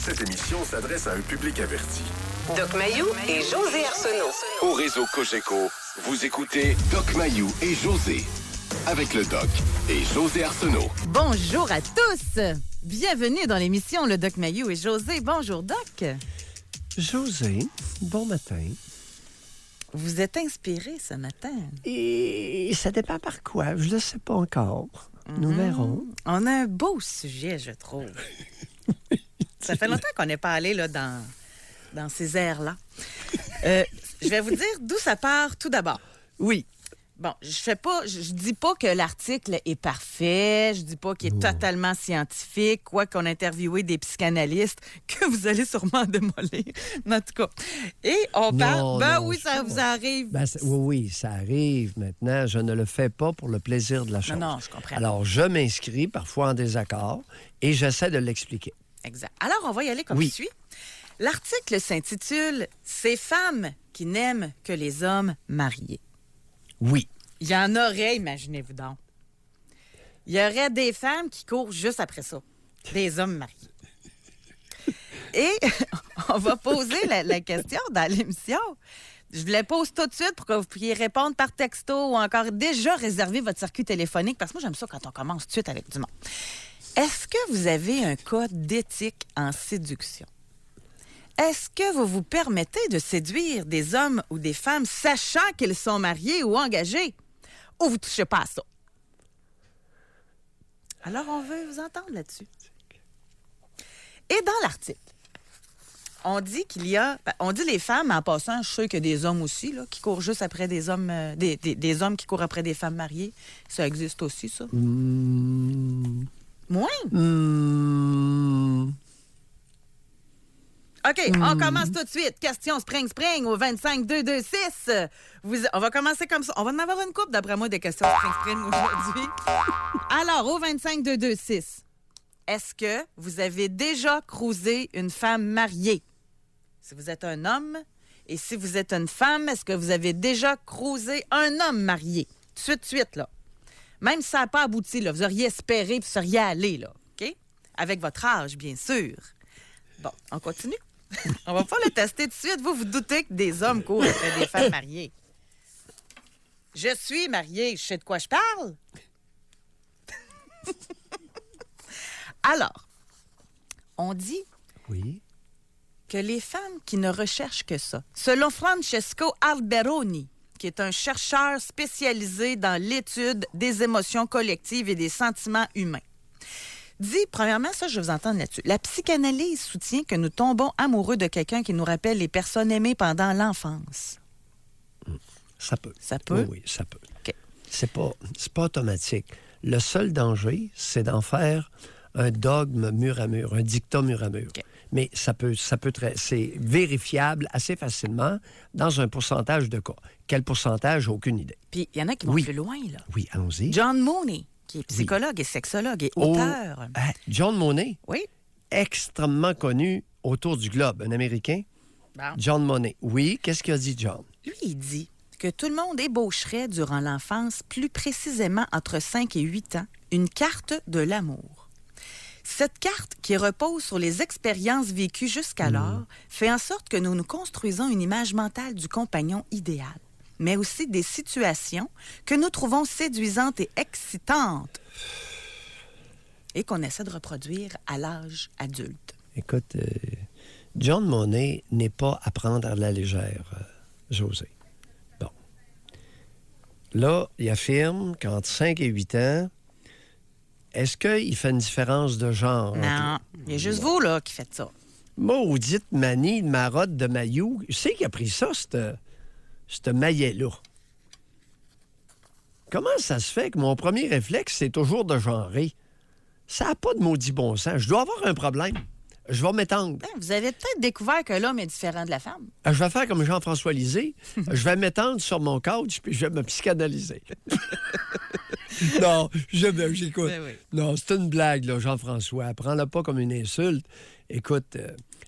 Cette émission s'adresse à un public averti. Doc Mayou et José Arsenault. Au réseau Cogeco, vous écoutez Doc Mayou et José. Avec le Doc et José Arsenault. Bonjour à tous! Bienvenue dans l'émission Le Doc Mayou et José. Bonjour, Doc. José, bon matin. Vous êtes inspiré ce matin. Et ça dépend par quoi, je ne le sais pas encore. Nous verrons. On a un beau sujet, je trouve. Ça fait longtemps qu'on n'est pas allé là, dans ces airs-là. Je vais vous dire d'où ça part tout d'abord. Oui. Bon, je dis pas que l'article est parfait, je dis pas qu'il est totalement scientifique, quoi qu'on a interviewé des psychanalystes que vous allez sûrement démolir. Mais en tout cas. Et on parle. Oui, ça vous arrive. Oui, ça arrive maintenant. Je ne le fais pas pour le plaisir de la chose. Non, je comprends. Alors, je m'inscris parfois en désaccord et j'essaie de l'expliquer. Exact. Alors, on va y aller comme suit. L'article s'intitule « Ces femmes qui n'aiment que les hommes mariés ». Oui. Il y en aurait, imaginez-vous donc. Il y aurait des femmes qui courent juste après ça. Des hommes mariés. Et on va poser la question dans l'émission. Je vous la pose tout de suite pour que vous puissiez répondre par texto ou encore déjà réserver votre circuit téléphonique, parce que moi, j'aime ça quand on commence tout de suite avec du monde. Est-ce que vous avez un code d'éthique en séduction? Est-ce que vous vous permettez de séduire des hommes ou des femmes sachant qu'ils sont mariés ou engagés? Ou vous ne touchez pas à ça? Alors, on veut vous entendre là-dessus. Et dans l'article, on dit on dit les femmes, en passant, je sais qu'il y a des hommes aussi, là, qui courent juste après des hommes, des hommes qui courent après des femmes mariées. Ça existe aussi, ça? Moins? OK, on commence tout de suite. Question Spring au 25-226. On va commencer comme ça. On va en avoir une couple, d'après moi, des questions Spring aujourd'hui. Alors, au 25-226, est-ce que vous avez déjà cruisé une femme mariée? Si vous êtes un homme, et si vous êtes une femme, est-ce que vous avez déjà cruisé un homme marié? Tout de suite, là. Même si ça n'a pas abouti, là, vous auriez espéré, vous seriez allé, là. OK? Avec votre âge, bien sûr. Bon, on continue? On va pas le tester tout de suite. Vous doutez que des hommes courent après des femmes mariées. Je suis mariée. Je sais de quoi je parle? Alors, on dit que les femmes qui ne recherchent que ça, selon Francesco Alberoni, qui est un chercheur spécialisé dans l'étude des émotions collectives et des sentiments humains, dit, premièrement, ça, je vais vous entendre là-dessus. La psychanalyse soutient que nous tombons amoureux de quelqu'un qui nous rappelle les personnes aimées pendant l'enfance. Ça peut. Ça peut? Oui, ça peut. OK. C'est pas automatique. Le seul danger, c'est d'en faire un dogme mur à mur, un dictat mur à mur. Okay. Mais c'est vérifiable assez facilement dans un pourcentage de cas. Quel pourcentage? Aucune idée. Puis, il y en a qui vont plus loin, là. Oui, allons-y. John Mooney, qui est psychologue et sexologue et auteur. John Mooney? Oui. Extrêmement connu autour du globe, un Américain. Bon. John Mooney. Oui, qu'est-ce qu'il a dit, John? Lui, il dit que tout le monde ébaucherait durant l'enfance, plus précisément entre 5 et 8 ans, une carte de l'amour. Cette carte, qui repose sur les expériences vécues jusqu'alors, fait en sorte que nous nous construisons une image mentale du compagnon idéal, mais aussi des situations que nous trouvons séduisantes et excitantes et qu'on essaie de reproduire à l'âge adulte. Écoute, John Mooney n'est pas à prendre à la légère, José. Bon. Là, il affirme qu'entre 5 et 8 ans, est-ce qu'il fait une différence de genre? Non, il y a juste vous, là, qui faites ça. Maudite manie de marotte de maillot. Je sais qui a pris ça, ce maillet-là. Comment ça se fait que mon premier réflexe, c'est toujours de genrer? Ça n'a pas de maudit bon sens. Je dois avoir un problème. Je vais m'étendre. Vous avez peut-être découvert que l'homme est différent de la femme. Je vais faire comme Jean-François Lisée. Je vais m'étendre sur mon couch puis je vais me psychanalyser. Non, j'écoute. Oui. Non, c'est une blague, là, Jean-François. Prends-le pas comme une insulte. Écoute,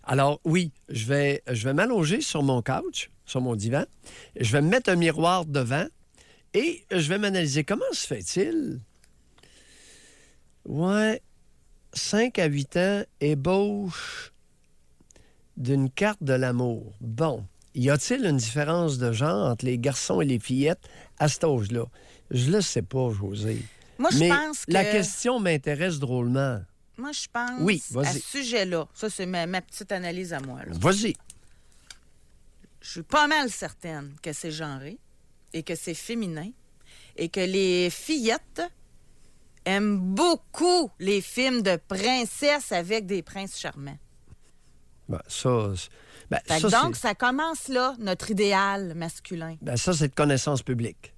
alors oui, je vais m'allonger sur mon couch, sur mon divan. Je vais me mettre un miroir devant et je vais m'analyser. Comment se fait-il? Ouais, 5 à 8 ans, ébauche d'une carte de l'amour. Bon, y a-t-il une différence de genre entre les garçons et les fillettes à cet âge-là? Je le sais pas, Josée. Moi, je Mais pense que... la question m'intéresse drôlement. Moi, je pense Oui, à vas-y. ce sujet-là. Ça, c'est ma petite analyse à moi. Là. Vas-y. Je suis pas mal certaine que c'est genré et que c'est féminin et que les fillettes aiment beaucoup les films de princesses avec des princes charmants. Ben, ça, Fait que donc, ça commence là, notre idéal masculin. ça, c'est de connaissance publique.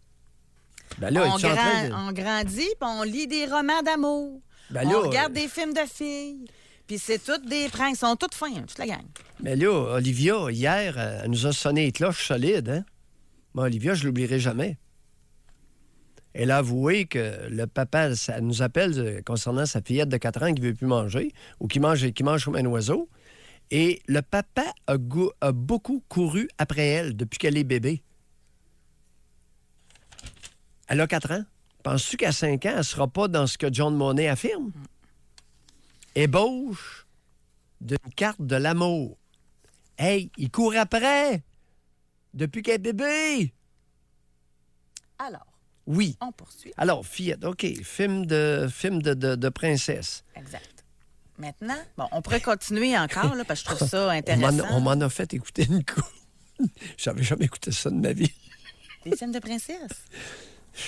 Ben là, es-tu en train de... On grandit, puis on lit des romans d'amour. Ben là, on regarde des films de filles. Puis c'est toutes des princes. Ils sont toutes fins, toute la gang. Mais là, Olivia, hier, elle nous a sonné les cloches solides, hein? Moi, Olivia, je l'oublierai jamais. Elle a avoué que le papa, ça nous appelle concernant sa fillette de 4 ans qui ne veut plus manger ou qui mange comme un oiseau. Et le papa a beaucoup couru après elle depuis qu'elle est bébé. Elle a 4 ans. Penses-tu qu'à 5 ans, elle ne sera pas dans ce que John Monet affirme? Ébauche d'une carte de l'amour. Hey, il court après depuis qu'elle est bébé. Alors, Oui. on poursuit. Alors, fillette, OK, film de princesse. Exact. Maintenant, bon, on pourrait continuer encore, là, parce que je trouve ça intéressant. On m'en a fait écouter une coupe. J'avais jamais écouté ça de ma vie. Des films de princesse.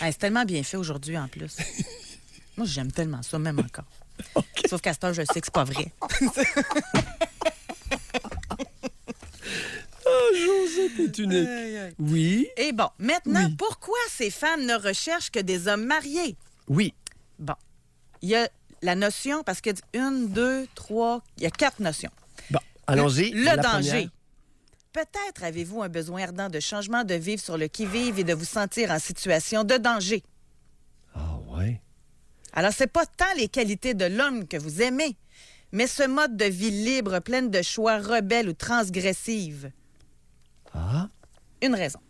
Hey, c'est tellement bien fait aujourd'hui, en plus. Moi, j'aime tellement ça, même encore. OK. Sauf qu'à ce temps, je sais que c'est pas vrai. Ah, Josée, t'es unique. Oui. Et bon, maintenant, Oui. pourquoi ces femmes ne recherchent que des hommes mariés? Oui. Bon, il y a la notion, parce que 1, 2, 3, il y a 4 notions. Bon, allons-y. Le La danger. première. Peut-être avez-vous un besoin ardent de changement de vivre sur le qui-vive et de vous sentir en situation de danger. Ah, ouais. Alors, c'est pas tant les qualités de l'homme que vous aimez, mais ce mode de vie libre, pleine de choix rebelles ou transgressives. Ah, Une raison.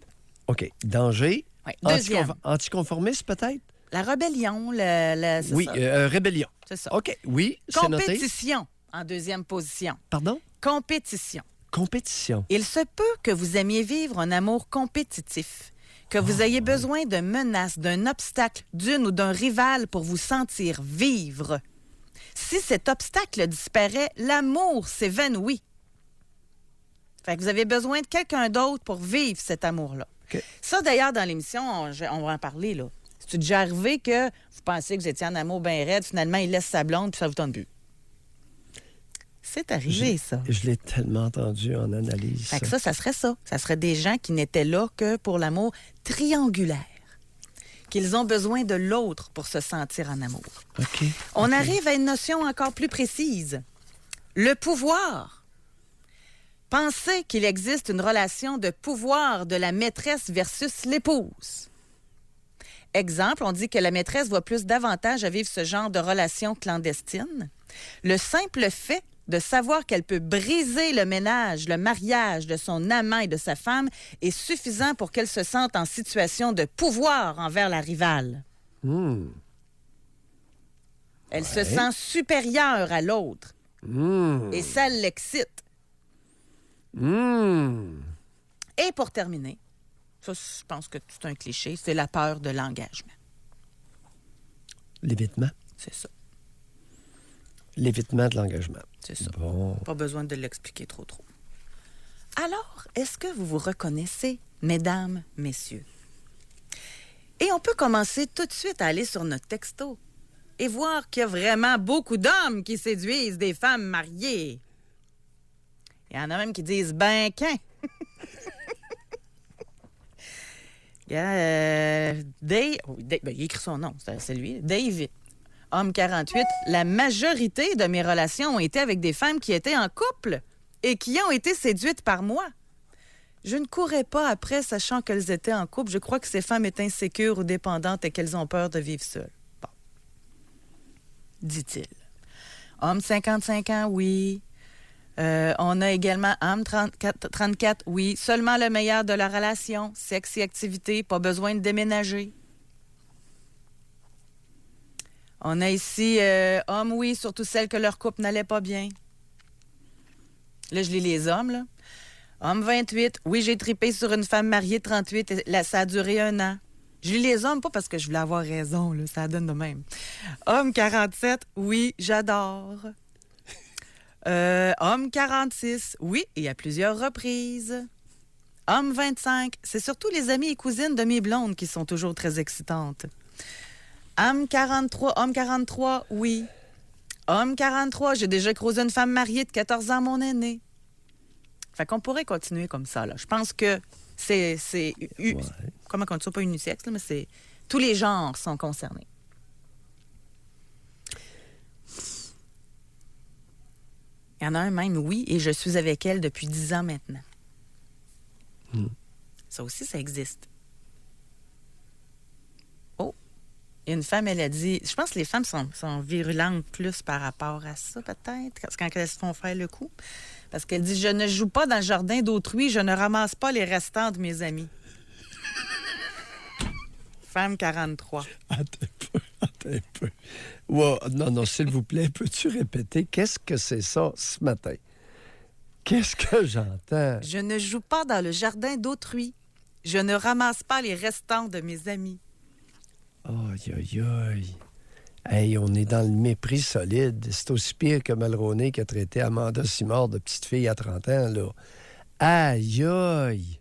OK. Danger. Oui, deuxième. Anticonformiste, peut-être? La rébellion, c'est Oui, ça. rébellion. C'est ça. OK, oui, c'est noté. Compétition, en deuxième position. Pardon? Compétition. Compétition. Il se peut que vous aimiez vivre un amour compétitif, que vous ayez besoin de menaces, d'un obstacle, d'une ou d'un rival pour vous sentir vivre. Si cet obstacle disparaît, l'amour s'évanouit. Fait que vous avez besoin de quelqu'un d'autre pour vivre cet amour-là. OK. Ça, d'ailleurs, dans l'émission, on va en parler, là. C'est déjà arrivé que vous pensiez que vous étiez en amour bien raide, finalement, il laisse sa blonde, puis ça vous tente plus. C'est arrivé, ça. Je l'ai tellement entendu en analyse. Fait que ça serait ça. Ça serait des gens qui n'étaient là que pour l'amour triangulaire. Qu'ils ont besoin de l'autre pour se sentir en amour. OK. On OK. arrive à une notion encore plus précise. Le pouvoir. Pensez qu'il existe une relation de pouvoir de la maîtresse versus l'épouse. Exemple, on dit que la maîtresse voit plus d'avantages à vivre ce genre de relation clandestine. Le simple fait de savoir qu'elle peut briser le ménage, le mariage de son amant et de sa femme est suffisant pour qu'elle se sente en situation de pouvoir envers la rivale. Elle se sent supérieure à l'autre et ça l'excite. Et pour terminer, ça, je pense que c'est un cliché, c'est la peur de l'engagement. L'évitement. C'est ça. L'évitement de l'engagement. C'est ça. Bon. Pas besoin de l'expliquer trop. Alors, est-ce que vous vous reconnaissez, mesdames, messieurs? Et on peut commencer tout de suite à aller sur notre texto et voir qu'il y a vraiment beaucoup d'hommes qui séduisent des femmes mariées. Il y en a même qui disent « ben qu'un ». Il y a Dave, il écrit son nom, c'est lui, Dave, homme 48. La majorité de mes relations ont été avec des femmes qui étaient en couple et qui ont été séduites par moi. Je ne courais pas après, sachant qu'elles étaient en couple. Je crois que ces femmes étaient insécures ou dépendantes et qu'elles ont peur de vivre seules. Bon, dit-il. Homme 55 ans, oui. On a également homme 34, oui. Seulement le meilleur de la relation, sexe et activité, pas besoin de déménager. On a ici homme, oui, surtout celles que leur couple n'allait pas bien. Là, je lis les hommes, là. Homme 28, oui, j'ai tripé sur une femme mariée 38, et là, ça a duré 1 an. Je lis les hommes, pas parce que je voulais avoir raison, là, ça donne de même. Homme 47, oui, j'adore. Homme 46, oui, et à plusieurs reprises. Homme 25, c'est surtout les amis et cousines de mes blondes qui sont toujours très excitantes. Homme 43, oui. Homme 43, j'ai déjà croisé une femme mariée de 14 ans, mon aîné. Fait qu'on pourrait continuer comme ça, là. Je pense que c'est comment on dit ça, pas unisexe, là, mais c'est... Tous les genres sont concernés. Il y en a un même, oui, et je suis avec elle depuis 10 ans maintenant. Ça aussi, ça existe. Oh! Et une femme, elle a dit... Je pense que les femmes sont virulentes plus par rapport à ça, peut-être, quand elles se font faire le coup. Parce qu'elle dit, je ne joue pas dans le jardin d'autrui, je ne ramasse pas les restants de mes amis. Femme 43. Attends un peu. Wow, non, s'il vous plaît, peux-tu répéter? Qu'est-ce que c'est ça ce matin? Qu'est-ce que j'entends? Je ne joue pas dans le jardin d'autrui. Je ne ramasse pas les restants de mes amis. Aïe, aïe, aïe. Hey, on est dans le mépris solide. C'est aussi pire que Mulroney qui a traité Amanda Simard de petite fille à 30 ans, là. Aïe, aïe.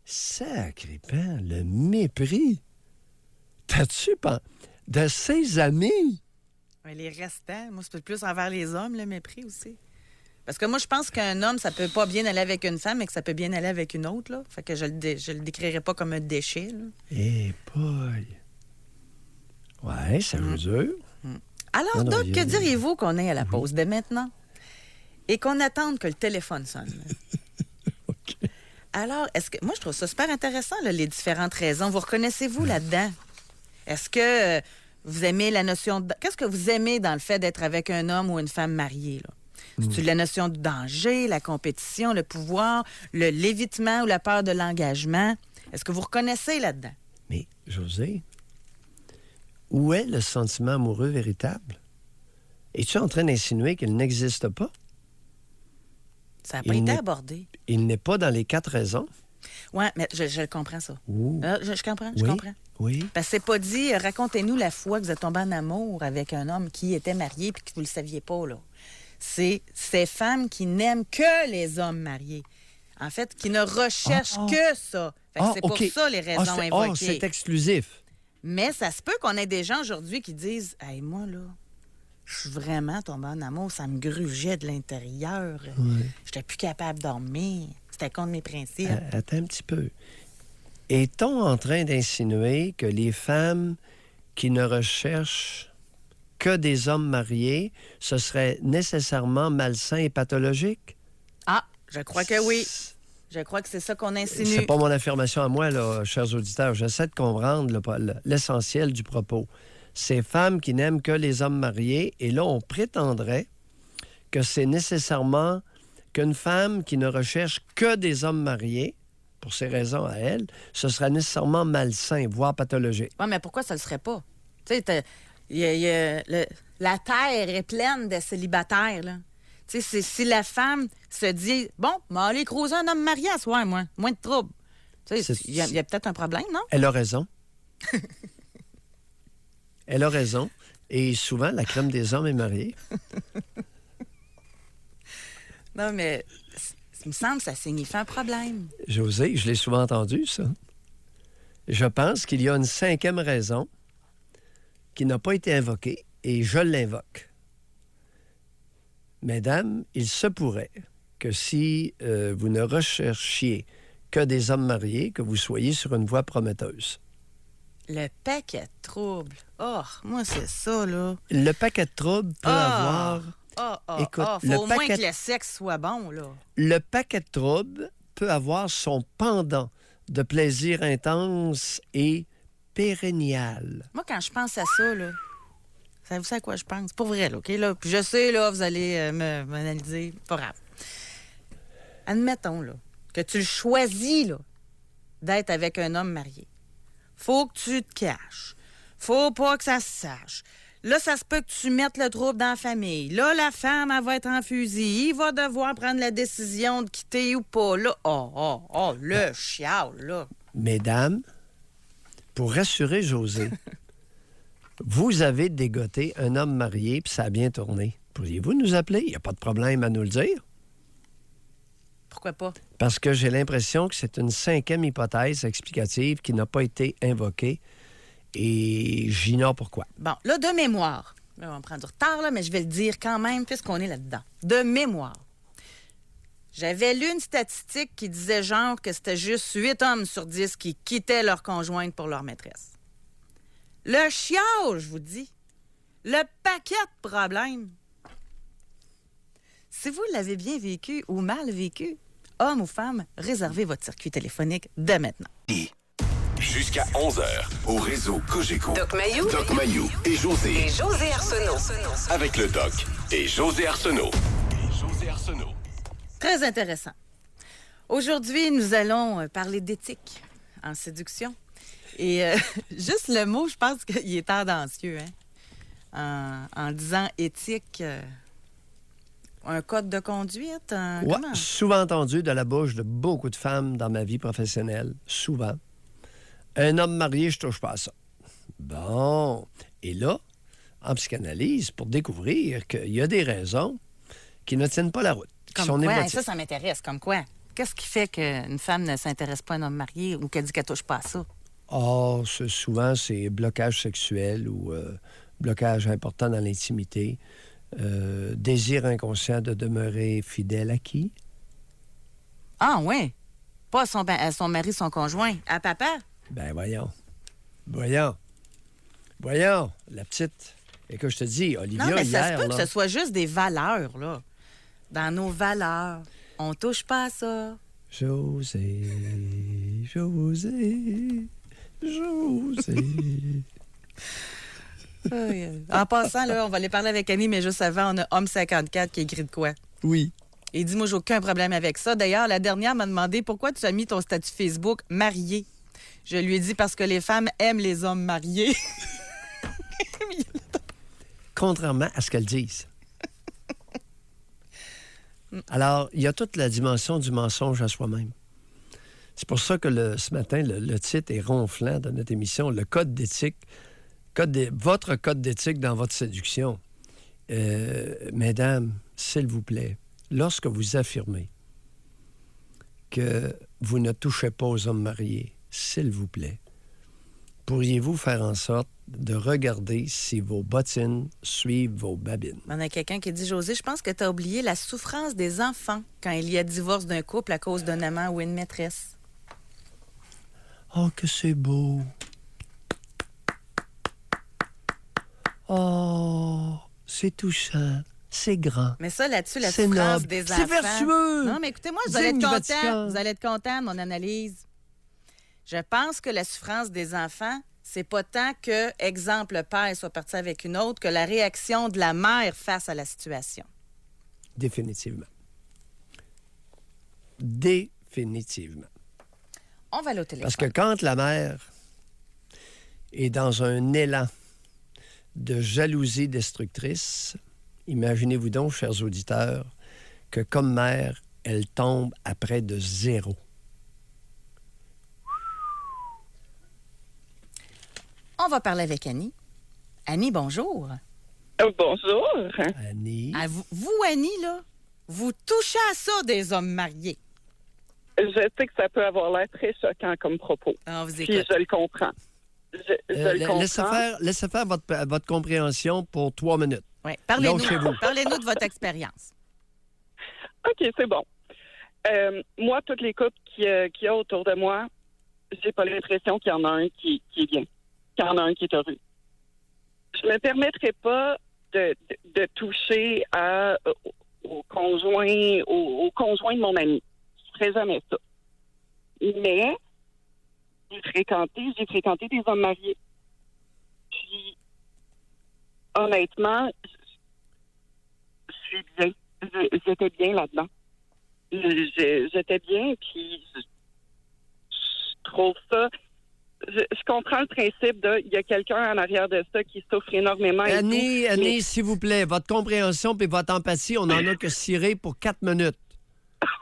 Sacré pan, le mépris. T'as-tu pensé de ses amis? Mais les restants, moi, c'est plus envers les hommes, le mépris aussi. Parce que moi, je pense qu'un homme, ça peut pas bien aller avec une femme, mais que ça peut bien aller avec une autre, là. Fait que je le décrirais pas comme un déchet, là. Eh boy. Ouais, ça veut dire. Alors, donc, que diriez-vous qu'on est à la pause de maintenant et qu'on attende que le téléphone sonne? OK. Alors, moi, je trouve ça super intéressant, là, les différentes raisons. Vous reconnaissez-vous là-dedans? Est-ce que vous aimez la notion de... Qu'est-ce que vous aimez dans le fait d'être avec un homme ou une femme mariée, là? C'est-tu la notion du danger, la compétition, le pouvoir, l'évitement ou la peur de l'engagement? Est-ce que vous reconnaissez là-dedans? Mais, José, où est le sentiment amoureux véritable? Es-tu en train d'insinuer qu'il n'existe pas? Ça n'a pas été abordé. Il n'est pas dans les 4 raisons? Oui, mais je comprends ça. Je comprends, je oui, comprends. Oui. Parce que c'est pas dit, racontez-nous la fois que vous êtes tombé en amour avec un homme qui était marié puis que vous le saviez pas, là. C'est ces femmes qui n'aiment que les hommes mariés. En fait, qui ne recherchent que ça. Fait que c'est pour ça les raisons invoquées. C'est exclusif. Mais ça se peut qu'on ait des gens aujourd'hui qui disent « Hey, moi, là, je suis vraiment tombée en amour. Ça me grugeait de l'intérieur. Oui. J'étais plus capable de dormir. C'était contre mes principes. » Attends un petit peu. Est-on en train d'insinuer que les femmes qui ne recherchent que des hommes mariés, ce serait nécessairement malsain et pathologique? Ah, je crois que oui. Je crois que c'est ça qu'on insinue. C'est pas mon affirmation à moi, là, chers auditeurs. J'essaie de comprendre l'essentiel du propos. Ces femmes qui n'aiment que les hommes mariés, et là, on prétendrait que c'est nécessairement qu'une femme qui ne recherche que des hommes mariés, pour ces raisons à elle, ce serait nécessairement malsain, voire pathologique. Oui, mais pourquoi ça le serait pas? Tu sais, la terre est pleine de célibataires, là. Tu sais, si la femme se dit « Bon, aller croiser un homme marié à soir, moi. Moins de troubles. » Tu sais, il y a peut-être un problème, non? Elle a raison. Elle a raison. Et souvent, la crème des hommes est mariée. Non, mais il me semble que ça signifie un problème. José, je l'ai souvent entendu, ça. Je pense qu'il y a une 5e raison qui n'a pas été invoquée, et je l'invoque. Mesdames, il se pourrait que si vous ne recherchiez que des hommes mariés, que vous soyez sur une voie prometteuse. Le paquet de troubles. Oh, moi, c'est ça, là. Le paquet de troubles peut avoir... Écoute, faut au moins que le sexe soit bon, là. Le paquet de troubles peut avoir son pendant de plaisir intense et pérennial. Moi, quand je pense à ça, là, savez-vous à quoi je pense? Pour vrai, là, OK? Là? Puis je sais, là, vous allez m'analyser. Pas grave. Admettons, là, que tu le choisis, là, d'être avec un homme marié. Faut que tu te caches. Faut pas que ça se sache. Là, ça se peut que tu mettes le trouble dans la famille. Là, la femme, elle va être en fusil. Il va devoir prendre la décision de quitter ou pas. Là, le chial, là. Mesdames, pour rassurer José, vous avez dégoté un homme marié puis ça a bien tourné. Pourriez-vous nous appeler? Il n'y a pas de problème à nous le dire. Pourquoi pas? Parce que j'ai l'impression que c'est une 5e hypothèse explicative qui n'a pas été invoquée et j'ignore pourquoi. Bon, là, de mémoire. Là, on va prendre du retard, là, mais je vais le dire quand même, puisqu'on est là-dedans. De mémoire. J'avais lu une statistique qui disait genre que c'était juste 8 hommes sur 10 qui quittaient leur conjointe pour leur maîtresse. Le chiot, je vous dis. Le paquet de problèmes. Si vous l'avez bien vécu ou mal vécu, homme ou femme, réservez votre circuit téléphonique dès maintenant. Jusqu'à 11h, au réseau Cogeco. Doc Mayou. Doc Mayou et José. Et José Arsenault. Avec le Doc et José Arsenault. Très intéressant. Aujourd'hui, nous allons parler d'éthique en séduction. Et juste le mot, je pense qu'il est tendancieux, hein? En disant éthique, un code de conduite, Ouais, comment? souvent entendu de la bouche de beaucoup de femmes dans ma vie professionnelle, souvent. Un homme marié, je touche pas à ça. Bon. Et là, en psychanalyse, pour découvrir qu'il y a des raisons qui ne tiennent pas la route, qui Comme sont quoi? névrotiques. Ça m'intéresse. Comme quoi? Qu'est-ce qui fait qu'une femme ne s'intéresse pas à un homme marié ou qu'elle dit qu'elle touche pas à ça? Souvent, c'est blocage sexuel ou blocage important dans l'intimité. Désir inconscient de demeurer fidèle à qui? Ah, ouais. Pas à son mari, son conjoint. À papa? Ben voyons. Voyons, la petite. Et que je te dis, Olivia, Non, mais ça hier, se peut que là, ce soit juste des valeurs, là. Dans nos valeurs. On touche pas à ça. José. En passant, là, on va aller parler avec Annie, mais juste avant, on a Homme 54 qui écrit de quoi? Oui. Il dit, moi, j'ai aucun problème avec ça. D'ailleurs, la dernière m'a demandé pourquoi tu as mis ton statut Facebook marié. Je lui ai dit parce que les femmes aiment les hommes mariés. Contrairement à ce qu'elles disent. Alors, il y a toute la dimension du mensonge à soi-même. C'est pour ça que ce matin, le titre est ronflant de notre émission, le code d'éthique, votre code d'éthique dans votre séduction. Mesdames, s'il vous plaît, lorsque vous affirmez que vous ne touchez pas aux hommes mariés, s'il vous plaît, pourriez-vous faire en sorte de regarder si vos bottines suivent vos babines? On a quelqu'un qui dit, José, je pense que tu as oublié la souffrance des enfants quand il y a divorce d'un couple à cause d'un amant ou une maîtresse. Oh, que c'est beau! Oh, c'est touchant, c'est grand. Mais ça, là-dessus, la C'est souffrance noble. des C'est enfants... vertueux. Non, mais écoutez-moi, vous allez être Digne content. Vatican. Vous allez être content de mon analyse. Je pense que la souffrance des enfants, c'est pas tant que, exemple, le père soit parti avec une autre, que la réaction de la mère face à la situation. Définitivement. Définitivement. On va aller au téléphone. Parce que quand la mère est dans un élan de jalousie destructrice, imaginez-vous donc, chers auditeurs, que comme mère, elle tombe à près de 0. On va parler avec Annie. Annie, bonjour. Bonjour. Annie. Ah, vous, Annie, là, vous touchez à ça des hommes mariés. Je sais que ça peut avoir l'air très choquant comme propos. On vous Puis écoute. je le comprends. Je le comprends. Laissez faire votre compréhension pour 3 minutes. Ouais. Parlez-nous Lâchez-vous. parlez-nous de votre expérience. OK, c'est bon. Moi, toutes les couples qu'il y a autour de moi, j'ai pas l'impression qu'il y en a un qui est bien, qu'il y en a un qui est heureux. Je me permettrai pas de toucher au conjoint de mon ami. Je ferai jamais ça. Mais j'ai fréquenté des hommes mariés. Puis, honnêtement, je suis bien. J'étais bien là-dedans. J'étais bien, puis je trouve ça je comprends le principe de il y a quelqu'un en arrière de ça qui souffre énormément. Annie, s'il vous plaît, votre compréhension et votre empathie, on n'en a que ciré pour 4 minutes.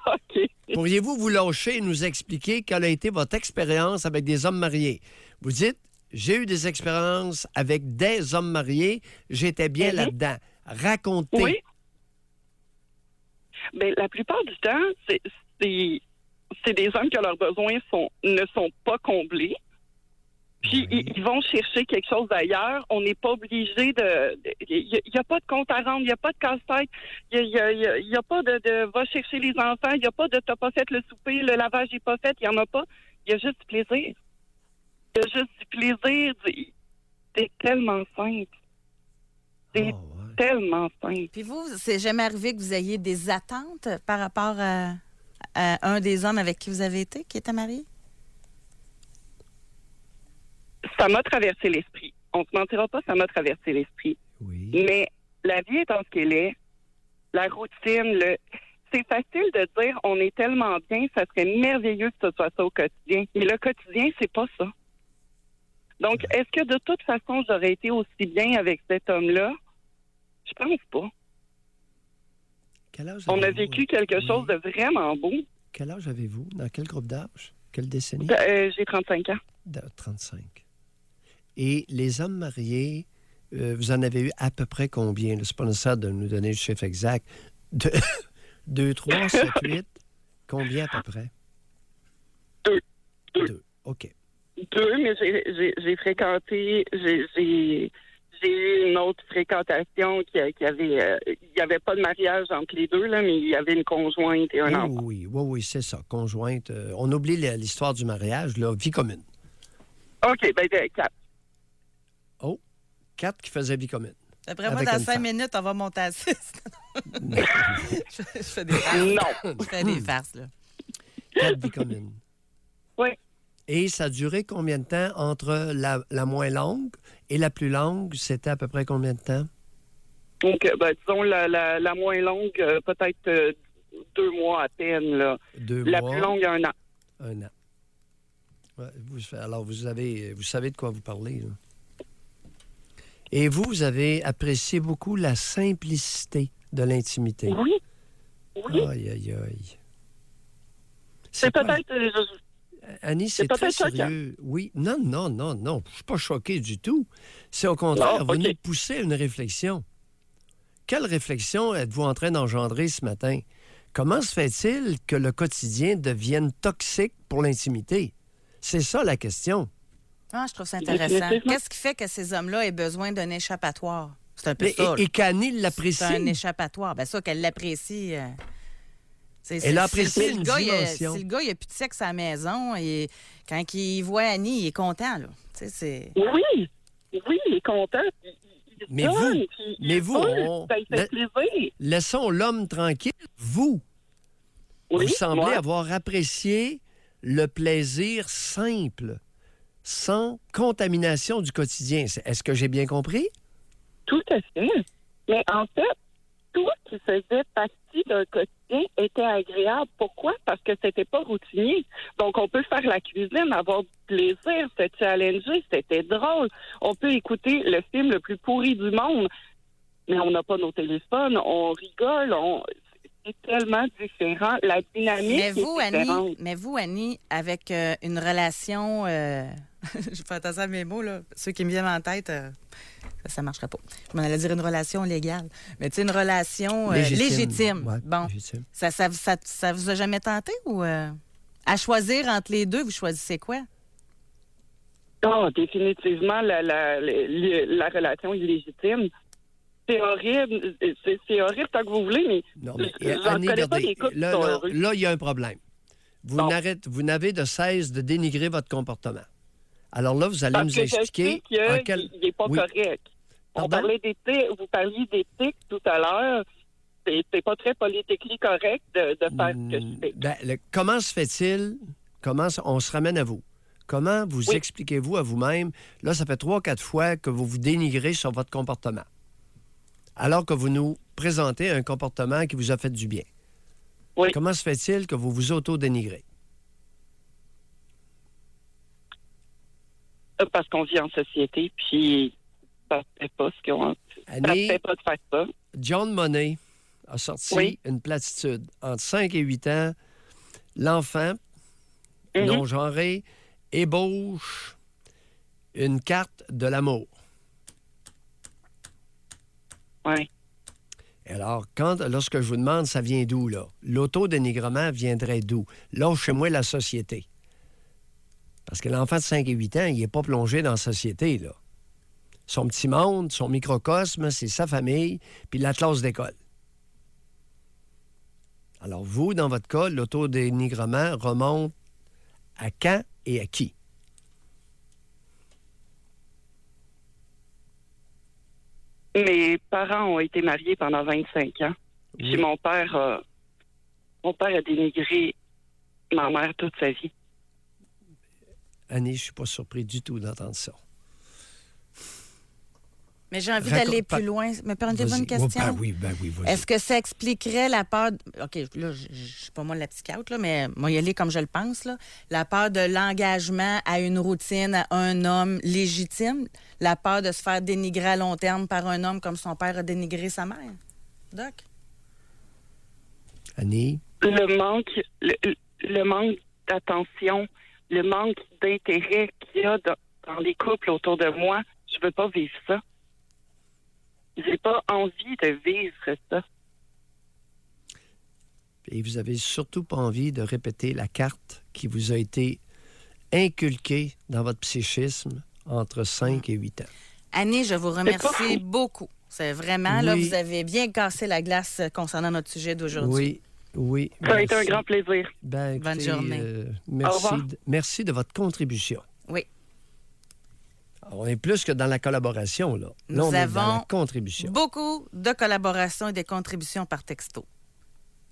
OK. Pourriez-vous vous lâcher et nous expliquer quelle a été votre expérience avec des hommes mariés? Vous dites, j'ai eu des expériences avec des hommes mariés, j'étais bien là-dedans. Racontez. Oui. Bien, la plupart du temps, c'est des hommes que leurs besoins ne sont pas comblés. Puis, ils vont chercher quelque chose d'ailleurs. On n'est pas obligé de... Il n'y a pas de compte à rendre, il n'y a pas de casse-tête, il n'y a pas de va chercher les enfants, il n'y a pas de t'as pas fait le souper, le lavage n'est pas fait, il n'y en a pas. Il y a juste du plaisir. Il y a juste du plaisir. C'est tellement simple. C'est tellement simple. Puis vous, c'est jamais arrivé que vous ayez des attentes par rapport à un des hommes avec qui vous avez été, qui était marié? Ça m'a traversé l'esprit. On ne se mentira pas, ça m'a traversé l'esprit. Oui. Mais la vie étant ce qu'elle est, la routine, c'est facile de dire on est tellement bien, ça serait merveilleux que ce soit ça au quotidien. Mais le quotidien, c'est pas ça. Donc, est-ce que de toute façon, j'aurais été aussi bien avec cet homme-là? Je pense pas. Quel âge On a avez-vous? vécu quelque chose de vraiment beau. Quel âge avez-vous? Dans quel groupe d'âge? Quelle décennie? J'ai 35 ans. 35. Et les hommes mariés, vous en avez eu à peu près combien? C'est pas nécessaire de nous donner le chiffre exact. 2, 3, 7, 8? Combien à peu près? 2. OK. 2, mais j'ai fréquenté, j'ai eu une autre fréquentation qui avait, il n'y avait pas de mariage entre les deux, là, mais il y avait une conjointe et un enfant. Oui, c'est ça, conjointe. On oublie l'histoire du mariage, là, vie commune. OK, bien, 4. Oh, 4 qui faisaient vie commune. D'après moi, Avec dans une 5 femme. minutes, on va monter à 6. je fais des farces. Non. Je fais des farces, là. 4 vies communes. Oui. Et ça a duré combien de temps entre la moins longue et la plus longue? C'était à peu près combien de temps? Donc, disons, la moins longue, peut-être 2 mois à peine. Là. 2 la mois. plus longue, 1 an. 1 an. Ouais, alors, vous savez de quoi vous parlez. Là. Et vous avez apprécié beaucoup la simplicité de l'intimité. Oui. Oui. Aïe, aïe, aïe. C'est quoi? peut-être... Annie, c'est peut-être très choquant. sérieux. Oui. Non. Je ne suis pas choqué du tout. C'est au contraire, Non, vous OK. nous poussez à une réflexion. Quelle réflexion êtes-vous en train d'engendrer ce matin? Comment se fait-il que le quotidien devienne toxique pour l'intimité? C'est ça la question. Ah, je trouve ça intéressant. Définitivement. Qu'est-ce qui fait que ces hommes-là aient besoin d'un échappatoire? C'est un peu Et, ça. et qu'Annie l'apprécie. C'est un échappatoire. Bien, ça, qu'elle l'apprécie. Elle apprécie une si le gars, dimension. si le gars, il a plus de sexe à la maison, et quand il voit Annie, il est content, là. Tu sais, c'est... Oui, il est content. Il Mais donne, vous, puis mais il vous, veut, ça lui fait plaisir. Laissons l'homme tranquille. Vous Oui, semblez moi, avoir apprécié le plaisir simple, sans contamination du quotidien. Est-ce que j'ai bien compris? tout à fait. Mais en fait, tout qui faisait partie d'un quotidien était agréable. Pourquoi? Parce que c'était pas routinier. Donc, on peut faire la cuisine, avoir du plaisir, se challenger, c'était drôle. On peut écouter le film le plus pourri du monde, mais on n'a pas nos téléphones, on rigole, c'est tellement différent. La dynamique est différente. Mais vous, Annie, avec une relation... je fais attention à mes mots, là. Ceux qui me viennent en tête... ça ne marcherait pas. Je m'en allais dire une relation légale. Mais tu sais, une relation légitime. Ouais, bon. légitime. Ça vous a jamais tenté ou à choisir entre les deux, vous choisissez quoi? Oh, définitivement, la relation illégitime. C'est horrible. C'est horrible tant que vous voulez, mais, Non, mais j'en Annie connais pas Berdé, des couples qui là, sont heureux. là, il y a un problème. Bon. Vous n'avez de cesse de dénigrer votre comportement. Alors là, vous allez Parce nous que expliquer je sais en qu'il quel... n'est pas Oui. correct. Pardon? Vous parliez d'éthique tout à l'heure. C'est pas très politiquement correct de faire ce que je fais. Comment se fait-il? On se ramène à vous. Comment vous expliquez-vous à vous-même? Là, ça fait 3-4 fois que vous vous dénigrez sur votre comportement. Alors que vous nous présentez un comportement qui vous a fait du bien. Oui. Comment se fait-il que vous vous auto-dénigrez? Parce qu'on vit en société, puis ça ne fait pas ce qu'on... Ça ne Annie, fait pas de faire ça. John Money a sorti Oui. une platitude. Entre 5 et 8 ans, l'enfant Mhm. non-genré ébauche une carte de l'amour. Oui. Alors, lorsque je vous demande, ça vient d'où, là? L'autodénigrement viendrait d'où? Là, chez moi, la société. Parce que l'enfant de 5 et 8 ans, il n'est pas plongé dans la société, là. Son petit monde, son microcosme, c'est sa famille, puis la classe d'école. Alors, vous, dans votre cas, l'autodénigrement remonte à quand et à qui? Mes parents ont été mariés pendant 25 ans. Puis Oui. mon père a dénigré ma mère toute sa vie. Annie, je ne suis pas surpris du tout d'entendre ça. Mais j'ai envie Raconte- d'aller pas- plus loin. Me permettez-vous une Vas-y. question? Ben oui, vas-y. Est-ce que ça expliquerait la peur... OK, là, je suis pas moi la psychiatre, là, mais moi, y aller comme je le pense. Là. La peur de l'engagement à une routine, à un homme légitime. La peur de se faire dénigrer à long terme par un homme comme son père a dénigré sa mère. Doc? Annie? Le manque d'attention, le manque d'intérêt qu'il y a dans les couples autour de moi, je veux pas vivre ça. J'ai pas envie de vivre ça. Et vous avez surtout pas envie de répéter la carte qui vous a été inculquée dans votre psychisme entre 5 et 8 ans. Annie, je vous C'est pas remercie fou. beaucoup. C'est vraiment, là, Oui. vous avez bien cassé la glace concernant notre sujet d'aujourd'hui. Oui. Ça a été un merci. grand plaisir. Ben, Bonne écoutez, journée. Au revoir. Merci de votre contribution. Oui. On est plus que dans la collaboration, là. Là, Nous on est dans avons la contribution. Beaucoup de collaborations et des contributions par texto.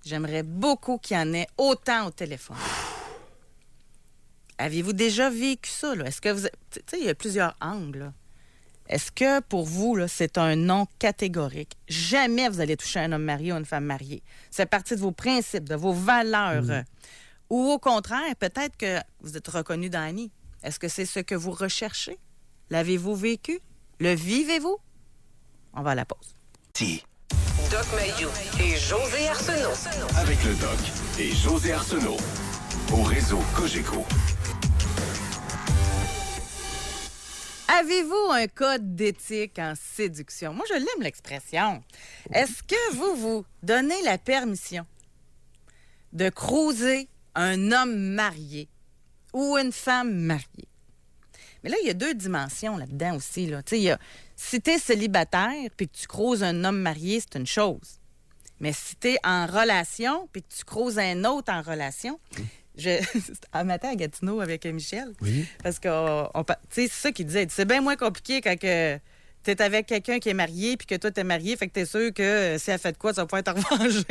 J'aimerais beaucoup qu'il y en ait autant au téléphone. Aviez-vous déjà vécu ça? Là? Est-ce que vous... Tu sais, il y a plusieurs angles. Là. Est-ce que pour vous, là, c'est un non catégorique? Jamais vous allez toucher un homme marié ou une femme mariée. C'est partie de vos principes, de vos valeurs. Ou au contraire, peut-être que vous êtes reconnu dans Annie. Est-ce que c'est ce que vous recherchez? L'avez-vous vécu? Le vivez-vous? On va à la pause. Doc Mayou et José Arsenault. Avec le Doc et José Arsenault. Au réseau Cogeco. Avez-vous un code d'éthique en séduction? Moi, je l'aime l'expression. Est-ce que vous donnez la permission de croiser un homme marié ou une femme mariée? Mais là, il y a deux dimensions là-dedans aussi. Là. Tu sais, il y a, si tu es célibataire puis que tu croises un homme marié, c'est une chose. Mais si tu es en relation puis que tu croises un autre en relation, un matin à Gatineau avec Michel, Oui. parce que c'est ça qu'il disait. C'est bien moins compliqué quand tu es avec quelqu'un qui est marié puis que toi, tu es marié, fait que tu es sûr que si elle fait de quoi, tu vas pouvoir te revenger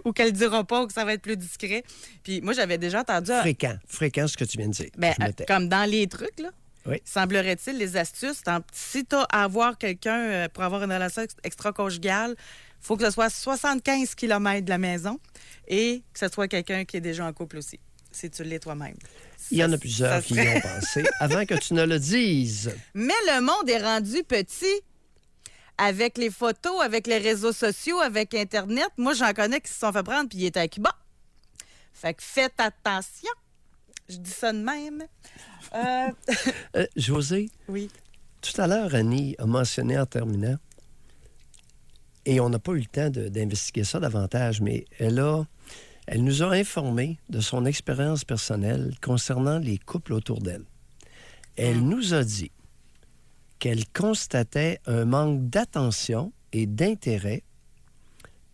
ou qu'elle ne dira pas ou que ça va être plus discret. Puis moi, j'avais déjà entendu... Fréquent, ce que tu viens de dire. Ben, Je me tais. comme dans les trucs, là. Oui. Semblerait-il, les astuces, si tu as à avoir quelqu'un pour avoir une relation extra-conjugale, il faut que ce soit 75 km de la maison et que ce soit quelqu'un qui est déjà en couple aussi, si tu l'es toi-même. Il y en Ça- a plusieurs ça qui serait- y ont pensé avant que tu ne le dises. Mais le monde est rendu petit avec les photos, avec les réseaux sociaux, avec Internet. Moi, j'en connais qui se sont fait prendre puis ils étaient à Cuba. Fait que faites attention. Je dis ça de même. José, Oui. tout à l'heure, Annie a mentionné en terminant, et on n'a pas eu le temps d'investiguer ça davantage, mais elle nous a informé de son expérience personnelle concernant les couples autour d'elle. Elle nous a dit qu'elle constatait un manque d'attention et d'intérêt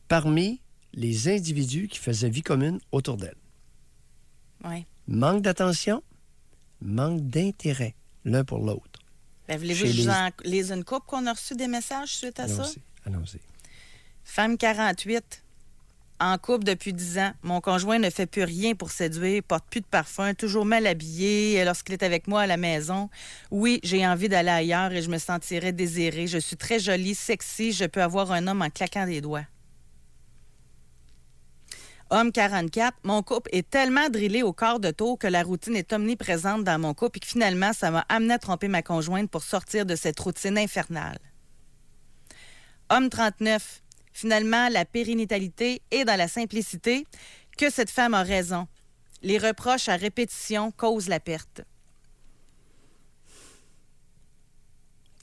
parmi les individus qui faisaient vie commune autour d'elle. Oui. Manque d'attention, manque d'intérêt l'un pour l'autre. Ben, voulez-vous que Chez je vous les- en lise une couple qu'on a reçu des messages suite à ça? Allons-y. Femme 48, en couple depuis 10 ans. Mon conjoint ne fait plus rien pour séduire, porte plus de parfum, toujours mal habillé lorsqu'il est avec moi à la maison. Oui, j'ai envie d'aller ailleurs et je me sentirais désirée. Je suis très jolie, sexy, je peux avoir un homme en claquant des doigts. Homme 44, mon couple est tellement drillé au quart de tour que la routine est omniprésente dans mon couple et que finalement, ça m'a amené à tromper ma conjointe pour sortir de cette routine infernale. Homme 39, finalement, la périnatalité est dans la simplicité que cette femme a raison. Les reproches à répétition causent la perte.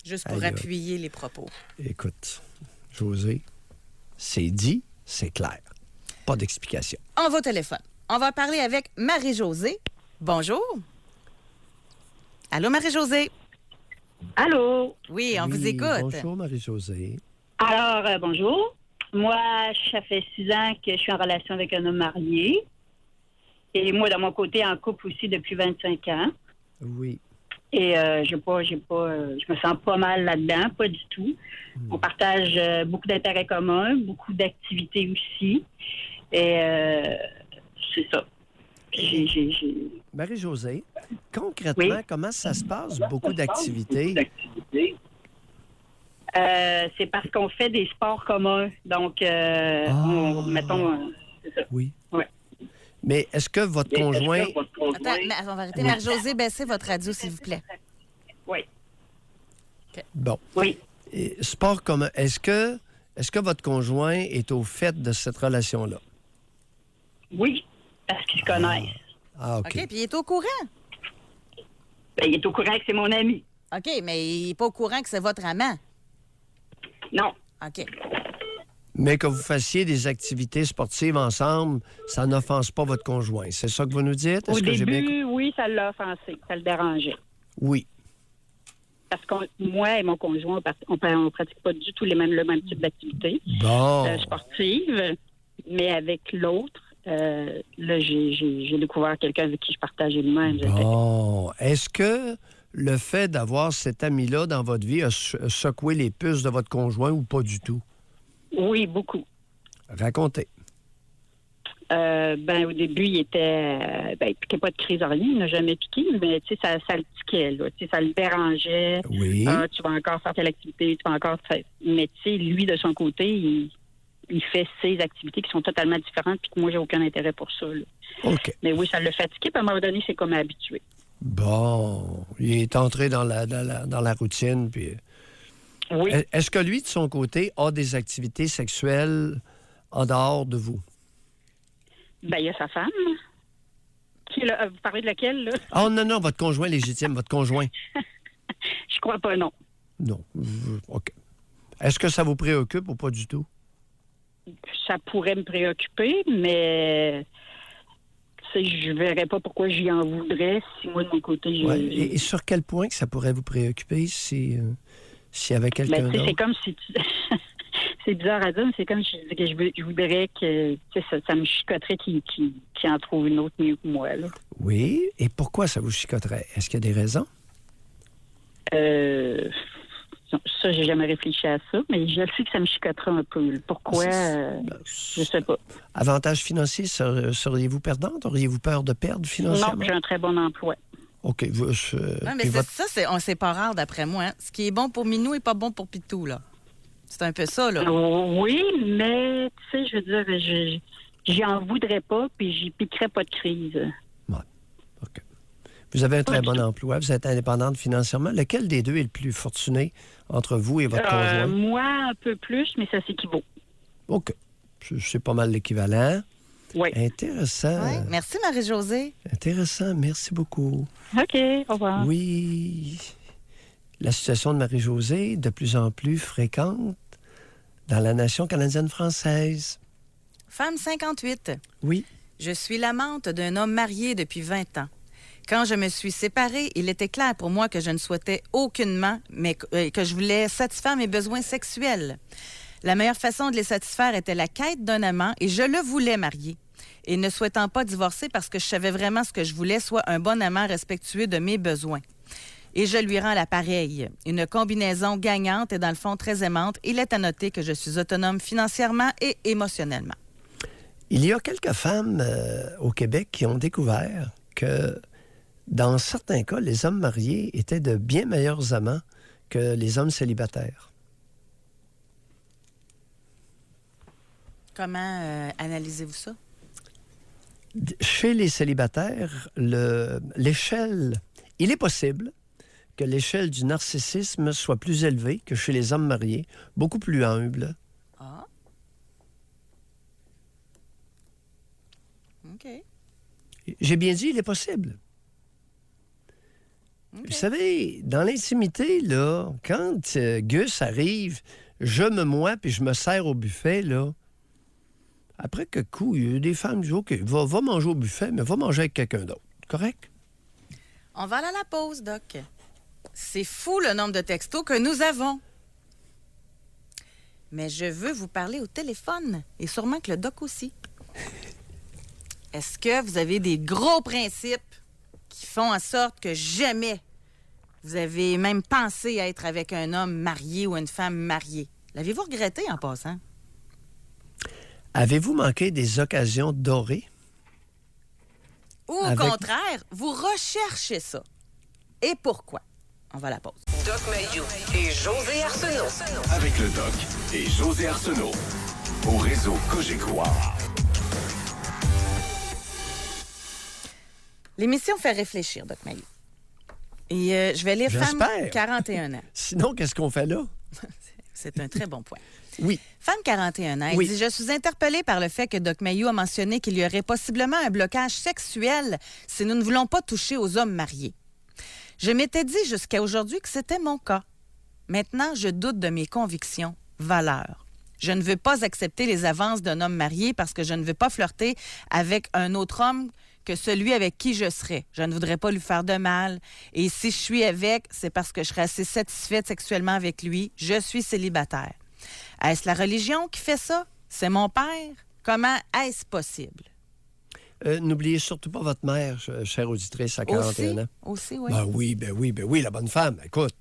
Juste pour appuyer les propos. Écoute, José, c'est dit, c'est clair. Pas d'explication. On va au téléphone. On va parler avec Marie-Josée. Bonjour. Allô, Marie-Josée? Allô? Oui, on vous écoute. Bonjour, Marie-Josée. Alors, bonjour. Moi, ça fait 6 ans que je suis en relation avec un homme marié. Et moi, de mon côté, en couple aussi depuis 25 ans. Oui. Et je me sens pas mal là-dedans, pas du tout. On partage beaucoup d'intérêts communs, beaucoup d'activités aussi. Et c'est ça. Marie-Josée, concrètement, comment ça se passe, beaucoup d'activités? C'est parce qu'on fait des sports communs. Donc, mettons... c'est ça. Oui. Ouais. Mais est-ce que votre conjoint... Attends, on va arrêter. Marie-Josée, baissez votre radio, s'il vous plaît. Oui. Okay. Bon. Oui. Et sport commun, est-ce que votre conjoint est au fait de cette relation-là? Oui, parce qu'ils se connaissent. Ah, OK. OK, puis il est au courant. Ben, il est au courant que c'est mon ami. OK, mais il n'est pas au courant que c'est votre amant. Non. OK. Mais que vous fassiez des activités sportives ensemble, ça n'offense pas votre conjoint. C'est ça que vous nous dites? Au Est-ce que j'ai bien... début, oui, ça l'a offensé. Ça le dérangeait. Oui. Parce que moi et mon conjoint, on ne pratique pas du tout le même type d'activité Bon. sportive. Mais avec l'autre, là, j'ai découvert quelqu'un avec qui je partageais le même. Bon. Est-ce que le fait d'avoir cet ami-là dans votre vie a secoué les puces de votre conjoint ou pas du tout? Oui, beaucoup. Racontez. Au début, il piquait pas de crise, rien, il n'a jamais piqué, mais tu sais, ça le piquait, là. Tu sais, ça le dérangeait. Oui. Tu vas encore faire telle activité, tu vas encore faire. Mais tu sais, lui, de son côté, il fait ses activités qui sont totalement différentes, puis que moi, j'ai aucun intérêt pour ça, là. OK. Mais oui, ça l'a fatigué, puis à un moment donné, c'est comme habitué. Bon. Il est entré dans la routine, puis... Oui. Est-ce que lui, de son côté, a des activités sexuelles en dehors de vous? Ben, il y a sa femme. Vous parlez de laquelle, là? Oh non, votre conjoint légitime, votre conjoint. Je crois pas, non. Non. OK. Est-ce que ça vous préoccupe ou pas du tout? Ça pourrait me préoccuper, mais je verrais pas pourquoi j'y en voudrais si moi, de mon côté... Ouais. Et sur quel point que ça pourrait vous préoccuper s'il y avait quelqu'un d'autre? C'est comme si tu... c'est bizarre à dire, mais c'est comme si je disais que je voudrais que ça me chicoterait qui en trouve une autre mieux que moi. Là. Oui. Et pourquoi ça vous chicoterait? Est-ce qu'il y a des raisons? Ça, j'ai jamais réfléchi à ça, mais je sais que ça me chicoterait un peu. Pourquoi? Je sais pas. Avantage financier, seriez-vous perdante? Auriez-vous peur de perdre financièrement? Non, j'ai un très bon emploi. OK. Mais c'est pas rare, d'après moi. Hein. Ce qui est bon pour Minou n'est pas bon pour Pitou, là. C'est un peu ça, là. Oui, mais, tu sais, je veux dire, j'y en voudrais pas, puis j'y piquerais pas de crise. Ouais. OK. Vous avez un très bon emploi, vous êtes indépendante financièrement. Lequel des deux est le plus fortuné entre vous et votre conjoint? Moi, un peu plus, mais ça s'équivaut. OK. C'est pas mal l'équivalent. Oui. Intéressant. Ouais. Merci, Marie-Josée. Intéressant. Merci beaucoup. OK. Au revoir. Oui. La situation de Marie-Josée, de plus en plus fréquente dans la nation canadienne-française. Femme 58. Oui. Je suis l'amante d'un homme marié depuis 20 ans. Quand je me suis séparée, il était clair pour moi que je ne souhaitais aucunement, mais que je voulais satisfaire mes besoins sexuels. La meilleure façon de les satisfaire était la quête d'un amant et je le voulais marier. Et ne souhaitant pas divorcer parce que je savais vraiment ce que je voulais, soit un bon amant respectueux de mes besoins. Et je lui rends l'appareil. Une combinaison gagnante et dans le fond très aimante. Il est à noter que je suis autonome financièrement et émotionnellement. Il y a quelques femmes au Québec qui ont découvert que dans certains cas, les hommes mariés étaient de bien meilleurs amants que les hommes célibataires. Comment analysez-vous ça? Chez les célibataires, l'échelle, il est possible que l'échelle du narcissisme soit plus élevée que chez les hommes mariés, beaucoup plus humble. Ah. OK. J'ai bien dit, il est possible. OK. Vous savez, dans l'intimité, là, quand Gus arrive, je me mois puis je me sers au buffet, là, après que coup, il y a des femmes qui disent, OK, va manger au buffet, mais va manger avec quelqu'un d'autre. Correct? On va aller à la pause, Doc. C'est fou le nombre de textos que nous avons. Mais je veux vous parler au téléphone et sûrement que le Doc aussi. Est-ce que vous avez des gros principes qui font en sorte que jamais vous avez même pensé à être avec un homme marié ou une femme mariée? L'avez-vous regretté en passant? Avez-vous manqué des occasions dorées? Ou au contraire, vous recherchez ça? Et pourquoi? On va à la pause. Doc Mayou et José Arsenault. Avec le Doc et José Arsenault. Au réseau Cogeco. L'émission fait réfléchir, Doc Mayou. Et je vais lire Femme J'espère. 41 ans. Sinon, qu'est-ce qu'on fait là? C'est un très bon point. Oui. Femme 41 ans, elle Oui. dit « Je suis interpellée par le fait que Doc Mayou a mentionné qu'il y aurait possiblement un blocage sexuel si nous ne voulons pas toucher aux hommes mariés. Je m'étais dit jusqu'à aujourd'hui que c'était mon cas. Maintenant, je doute de mes convictions, valeurs. Je ne veux pas accepter les avances d'un homme marié parce que je ne veux pas flirter avec un autre homme que celui avec qui je serais. Je ne voudrais pas lui faire de mal. Et si je suis avec, c'est parce que je serais assez satisfaite sexuellement avec lui. Je suis célibataire. Est-ce la religion qui fait ça? C'est mon père? Comment est-ce possible? N'oubliez surtout pas votre mère, chère auditrice, à 41 ans. Aussi, oui. Ben oui, la bonne femme. Écoute,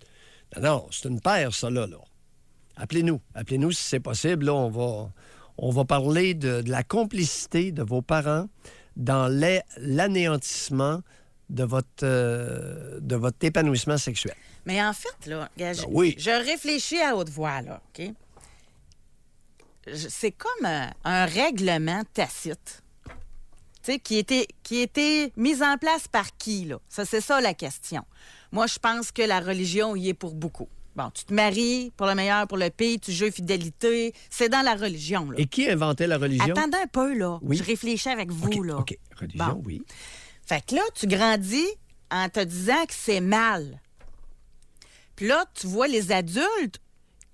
non, c'est une paire, ça, là. Appelez-nous si c'est possible. Là, on va parler de la complicité de vos parents dans l'anéantissement de votre épanouissement sexuel. Mais en fait, là, regarde, oui. je réfléchis à haute voix, là, OK? C'est comme un règlement tacite, tu sais, qui était mis en place par qui, là? Ça, c'est ça la question. Moi, je pense que la religion y est pour beaucoup. Bon, tu te maries pour le meilleur, pour le pire, tu joues fidélité. C'est dans la religion, là. Et qui inventait la religion? Attendez un peu, là. Oui. Je réfléchis avec vous, là. OK, religion, Bon. oui. Fait que là, tu grandis en te disant que c'est mal. Puis là, tu vois les adultes,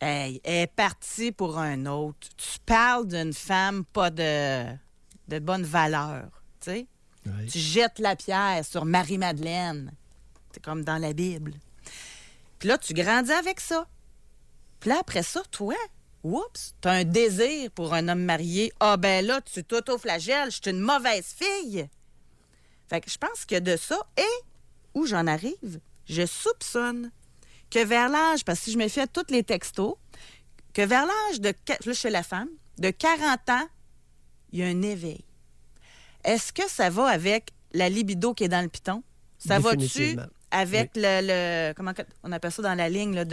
hey, elle est partie pour un autre. Tu parles d'une femme pas de bonne valeur, tu sais. Oui. Tu jettes la pierre sur Marie-Madeleine. C'est comme dans la Bible. Puis là, tu grandis avec ça. Puis là, après ça, toi, oups, t'as un désir pour un homme marié. Ah ben là, tu t'auto-flagelles, je suis une mauvaise fille. Fait que je pense que de ça, et où j'en arrive, je soupçonne que vers l'âge, parce que si je me fie à tous les textos, que vers l'âge de, là, chez la femme, de 40 ans, il y a un éveil. Est-ce que ça va avec la libido qui est dans le piton? Ça va-tu Définitivement. avec le comment on appelle ça dans la ligne, là,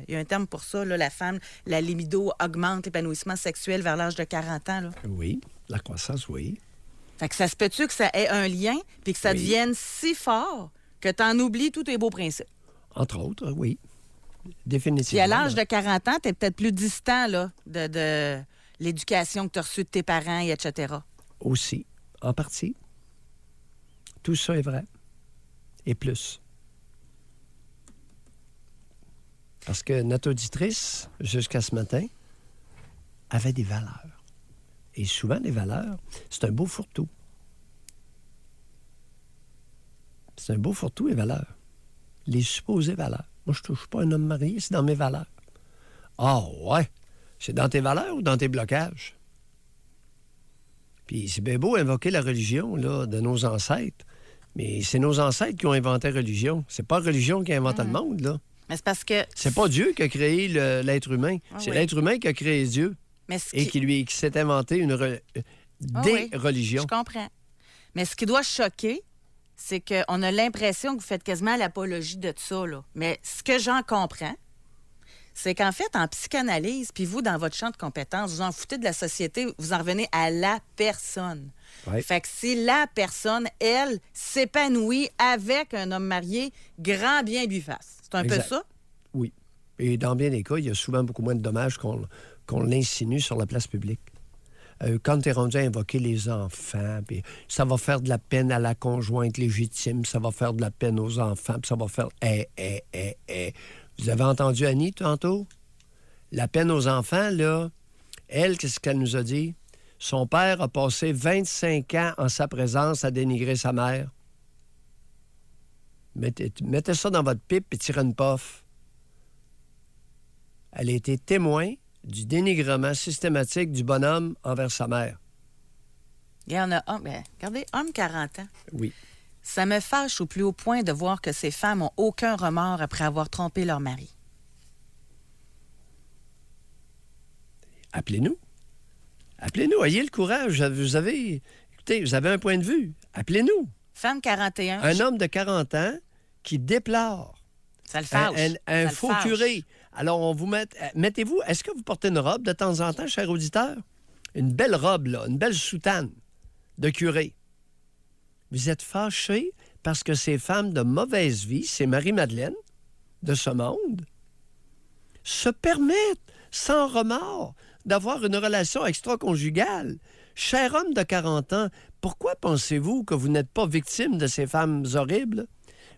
il y a un terme pour ça, là, la femme, la libido augmente l'épanouissement sexuel vers l'âge de 40 ans, là. Oui, la croissance, oui. Fait que ça se peut-tu que ça ait un lien puis que ça Oui. devienne si fort que tu en oublies tous tes beaux principes? Entre autres, oui. Puis Définitivement. à l'âge de 40 ans, tu es peut-être plus distant là, de l'éducation que tu as reçue de tes parents, et etc. Aussi, en partie. Tout ça est vrai. Et plus. Parce que notre auditrice, jusqu'à ce matin, avait des valeurs. Et souvent, les valeurs, c'est un beau fourre-tout. C'est un beau fourre-tout, les valeurs. Les supposées valeurs. Moi, je ne touche pas un homme marié, c'est dans mes valeurs. Ah ouais? C'est dans tes valeurs ou dans tes blocages? Puis c'est bien beau invoquer la religion là, de nos ancêtres, mais c'est nos ancêtres qui ont inventé la religion. C'est pas la religion qui a inventé le monde, là. Mais c'est parce que... C'est pas Dieu qui a créé l'être humain. Ah C'est oui. l'être humain qui a créé Dieu Mais ce et qui... qui s'est inventé Ah des oui, religions. Je comprends. Mais ce qui doit choquer, c'est qu'on a l'impression que vous faites quasiment l'apologie de ça, là. Mais ce que j'en comprends, c'est qu'en fait, en psychanalyse, puis vous, dans votre champ de compétences, vous en foutez de la société, vous en revenez à la personne. Ouais. Fait que si la personne, elle, s'épanouit avec un homme marié, grand bien lui fasse. C'est un Exact. peu ça? Oui. Et dans bien des cas, il y a souvent beaucoup moins de dommages qu'on l'insinue sur la place publique. Quand tu es rendu à invoquer les enfants, puis ça va faire de la peine à la conjointe légitime, ça va faire de la peine aux enfants, puis ça va faire... Vous avez entendu Annie tantôt? La peine aux enfants, là, elle, qu'est-ce qu'elle nous a dit? Son père a passé 25 ans en sa présence à dénigrer sa mère. Mettez ça dans votre pipe et tirez une puff. Elle a été témoin du dénigrement systématique du bonhomme envers sa mère. Il y en a un, regardez, homme 40 ans. Oui. Ça me fâche au plus haut point de voir que ces femmes n'ont aucun remords après avoir trompé leur mari. Appelez-nous. Appelez-nous. Ayez le courage. Écoutez, vous avez un point de vue. Appelez-nous. Femme 41. Un homme de 40 ans qui déplore Ça le fâche. un Ça le faux fâche. curé. Alors, on vous mettez-vous... Est-ce que vous portez une robe de temps en temps, cher auditeur? Une belle robe, là. Une belle soutane de curé. Vous êtes fâché parce que ces femmes de mauvaise vie, ces Marie-Madeleine de ce monde, se permettent, sans remords, d'avoir une relation extra-conjugale. Cher homme de 40 ans, pourquoi pensez-vous que vous n'êtes pas victime de ces femmes horribles?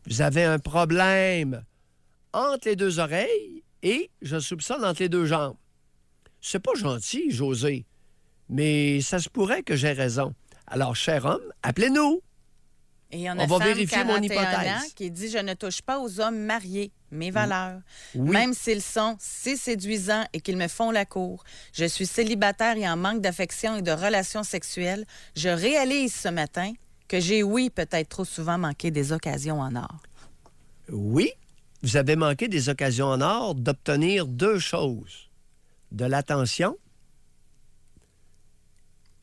Vous avez un problème entre les deux oreilles et, je soupçonne, entre les deux jambes. C'est pas gentil, José, mais ça se pourrait que j'ai raison. Alors, cher homme, appelez-nous. Et il y en a On va femme, vérifier mon 41 hypothèse. ans, qui dit « Je ne touche pas aux hommes mariés, mes valeurs. Oui. Même s'ils sont si séduisants et qu'ils me font la cour. Je suis célibataire et en manque d'affection et de relations sexuelles. Je réalise ce matin que j'ai, oui, peut-être trop souvent manqué des occasions en or. » Oui, vous avez manqué des occasions en or d'obtenir deux choses. De l'attention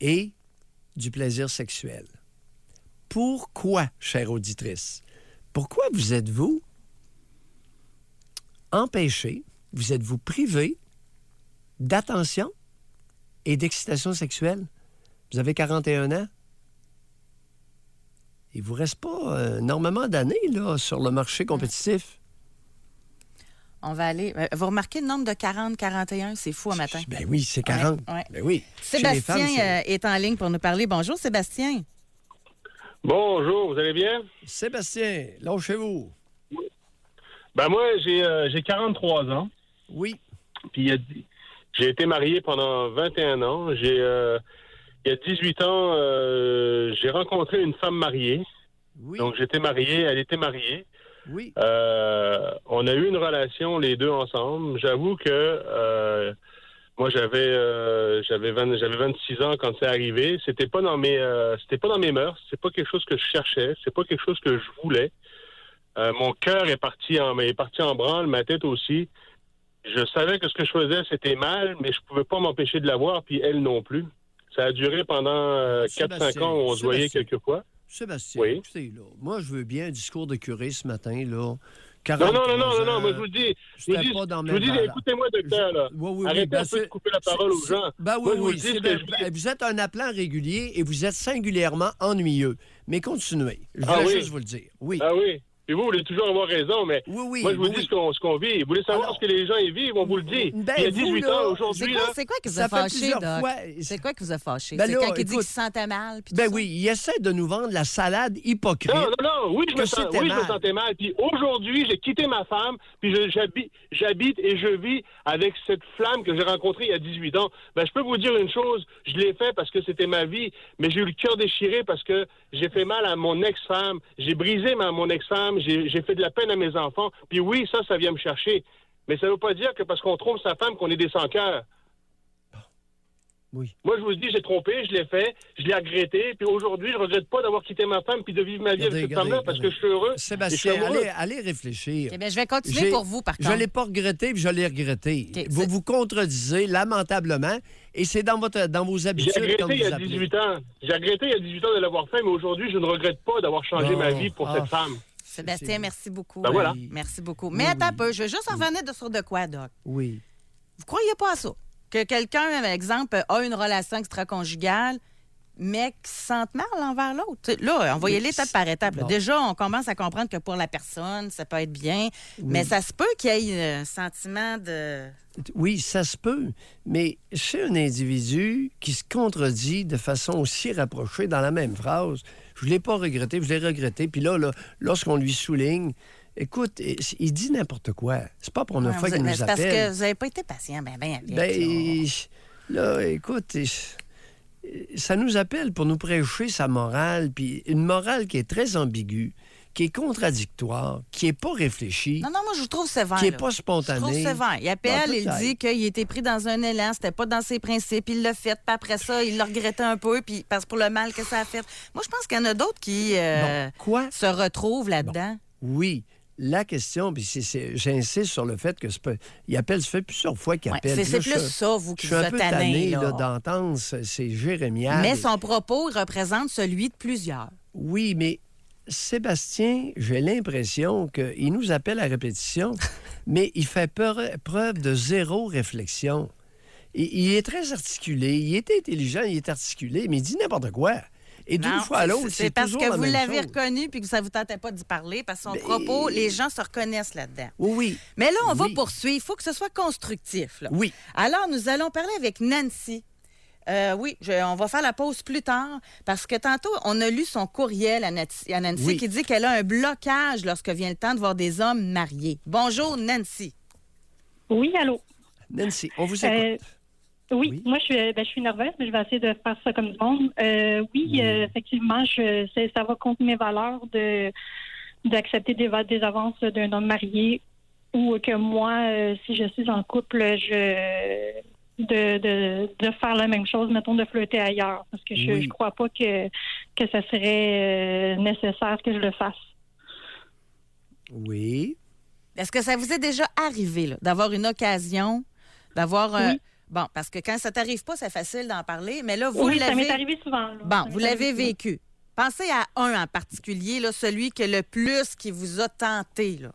et du plaisir sexuel. Pourquoi, chère auditrice? Pourquoi vous êtes-vous empêché, vous êtes-vous privé d'attention et d'excitation sexuelle? Vous avez 41 ans? Il ne vous reste pas énormément d'années là, sur le marché compétitif. On va aller... vous remarquez le nombre de 40-41? C'est fou un matin. Ben oui, c'est 40. Ouais. Ben oui. Chez les Sébastien femmes, est en ligne pour nous parler. Bonjour, Sébastien. Bonjour, vous allez bien? Sébastien, lâchez-vous. Ben moi, j'ai 43 ans. Oui. Puis j'ai été marié pendant 21 ans. Il y a 18 ans, j'ai rencontré une femme mariée. Oui. Donc j'étais marié, elle était mariée. Oui. On a eu une relation les deux ensemble. J'avoue que moi j'avais 26 ans quand c'est arrivé. C'était pas dans mes mœurs. C'est pas quelque chose que je cherchais. C'est pas quelque chose que je voulais. Mon cœur est parti en branle, ma tête aussi. Je savais que ce que je faisais c'était mal, mais je pouvais pas m'empêcher de la voir, puis elle non plus. Ça a duré pendant 4-5 ans où on se voyait quelques fois. Sébastien, Oui. écoutez, là, moi, je veux bien un discours de curé ce matin, là. Non, 43 ans, moi je vous dis, c'était pas dans mes je vous dis, valeurs. écoutez-moi, docteur, là. Oui, Arrêtez un peu de couper la parole aux gens. Ben oui, Moi, je vous oui. dis ce que je dis. Vous êtes un appelant régulier et vous êtes singulièrement ennuyeux. Mais continuez. Je voulais oui. juste vous le dire. Oui. Ah oui. Et vous voulez toujours avoir raison, mais Oui, moi, je vous oui, dis oui. ce qu'on vit. Vous voulez savoir Alors, ce que les gens y vivent, on vous le dit. ben, Il y a vous, 18 là, ans, aujourd'hui, là. C'est quoi qui vous Ça a fait fâché, plusieurs Doc? fois. C'est quoi qui vous a fâché? Ben C'est là, quand il dit écoute, qu'il se sentait mal? puis tout Ben ça? oui, il essaie de nous vendre la salade hypocrite. Non, oui, je que me c'était mal. sentais mal. Puis aujourd'hui, j'ai quitté ma femme, puis j'habite et je vis avec cette flamme que j'ai rencontrée il y a 18 ans. Ben, je peux vous dire une chose, je l'ai fait parce que c'était ma vie, mais j'ai eu le cœur déchiré parce que j'ai fait mal à mon ex-femme, j'ai brisé mon ex-femme, j'ai fait de la peine à mes enfants. Puis oui, ça vient me chercher. Mais ça ne veut pas dire que parce qu'on trompe sa femme qu'on est des sans-cœurs. Oui. Moi, je vous dis, j'ai trompé, je l'ai fait, je l'ai regretté, puis aujourd'hui, je regrette pas d'avoir quitté ma femme puis de vivre ma vie avec cette femme-là parce que je suis heureux. Sébastien, et je suis amoureux. allez réfléchir. Eh bien, je vais continuer pour vous, par Je contre. ne l'ai pas regretté, puis je l'ai regretté. OK, Vous c'est- vous contredisez lamentablement, et c'est dans vos J'ai habitudes, regretté comme il y vous a appelez. 18 ans. J'ai regretté il y a 18 ans de l'avoir fait, mais aujourd'hui, je ne regrette pas d'avoir changé ma vie pour cette femme. Sébastien, merci beaucoup. Ben voilà. Merci beaucoup. Mais attends un peu, je veux juste revenir sur de quoi, Doc. Oui. Vous croyez pas à ça? Que quelqu'un, par exemple, a une relation extra-conjugale, mais qui se sente mal envers l'autre. Là, on va y aller étape par étape. Là. Bon. Déjà, on commence à comprendre que pour la personne, ça peut être bien, mais ça se peut qu'il y ait un sentiment de... Oui, ça se peut, mais chez un individu qui se contredit de façon aussi rapprochée dans la même phrase, je ne l'ai pas regretté, je l'ai regretté, puis là, lorsqu'on lui souligne, écoute, il dit n'importe quoi. C'est pas pour une fois qu'il nous c'est appelle. parce que vous n'avez pas été patient, ben avec. Ben, là, écoute, ça nous appelle pour nous prêcher sa morale, puis une morale qui est très ambiguë, qui est contradictoire, qui n'est pas réfléchie, Non, moi, je vous trouve sévère. qui n'est là. pas Je trouve spontanée. sévère. Il appelle, Bon, il peut-être. dit qu'il était pris dans un élan, c'était pas dans ses principes, il l'a fait, puis après ça, il l'a regretté un peu, puis parce pour le mal que ça a fait. Moi, je pense qu'il y en a d'autres qui Bon, quoi? se retrouvent là-dedans. Oui. La question, puis j'insiste sur le fait que il appelle, ça fait plusieurs fois qu'il Ouais, appelle. c'est Puis là, plus ça, vous, qui je suis vous un peu êtes tanné, tanné là. d'entendre ces jérémiades. Mais son propos il représente celui de plusieurs. Oui, mais Sébastien, j'ai l'impression qu'il nous appelle à répétition, mais il fait preuve de zéro réflexion. Il est très articulé, il est intelligent, il est articulé, mais il dit n'importe quoi. Et d'une Non, fois à l'autre, c'est parce toujours que la vous même l'avez chose. reconnu puis que ça vous tentait pas d'y parler, parce que son Mais- propos, les gens se reconnaissent là-dedans. Oui, Mais là, on va Oui. poursuivre. Il faut que ce soit constructif. Là. oui. Alors, nous allons parler avec Nancy. On va faire la pause plus tard parce que tantôt, on a lu son courriel à Nancy Oui. qui dit qu'elle a un blocage lorsque vient le temps de voir des hommes mariés. Bonjour, Nancy. Oui, allô? Nancy, on vous écoute. Oui, Oui. moi, je suis nerveuse, mais je vais essayer de faire ça comme du monde. Effectivement, ça va contre mes valeurs d'accepter des avances d'un homme marié ou que moi, si je suis en couple, de faire la même chose, mettons, de flirter ailleurs. Parce que je Oui. ne crois pas que ça serait nécessaire que je le fasse. Oui. Est-ce que ça vous est déjà arrivé là, d'avoir une occasion, d'avoir... Oui. Bon, parce que quand ça t'arrive pas, c'est facile d'en parler, mais là, vous Oui, ça l'avez... m'est arrivé souvent. là. Bon, Ça m'est vous l'avez arrivé souvent. vécu. Pensez à un en particulier, là, celui que le plus qui vous a tenté. Là.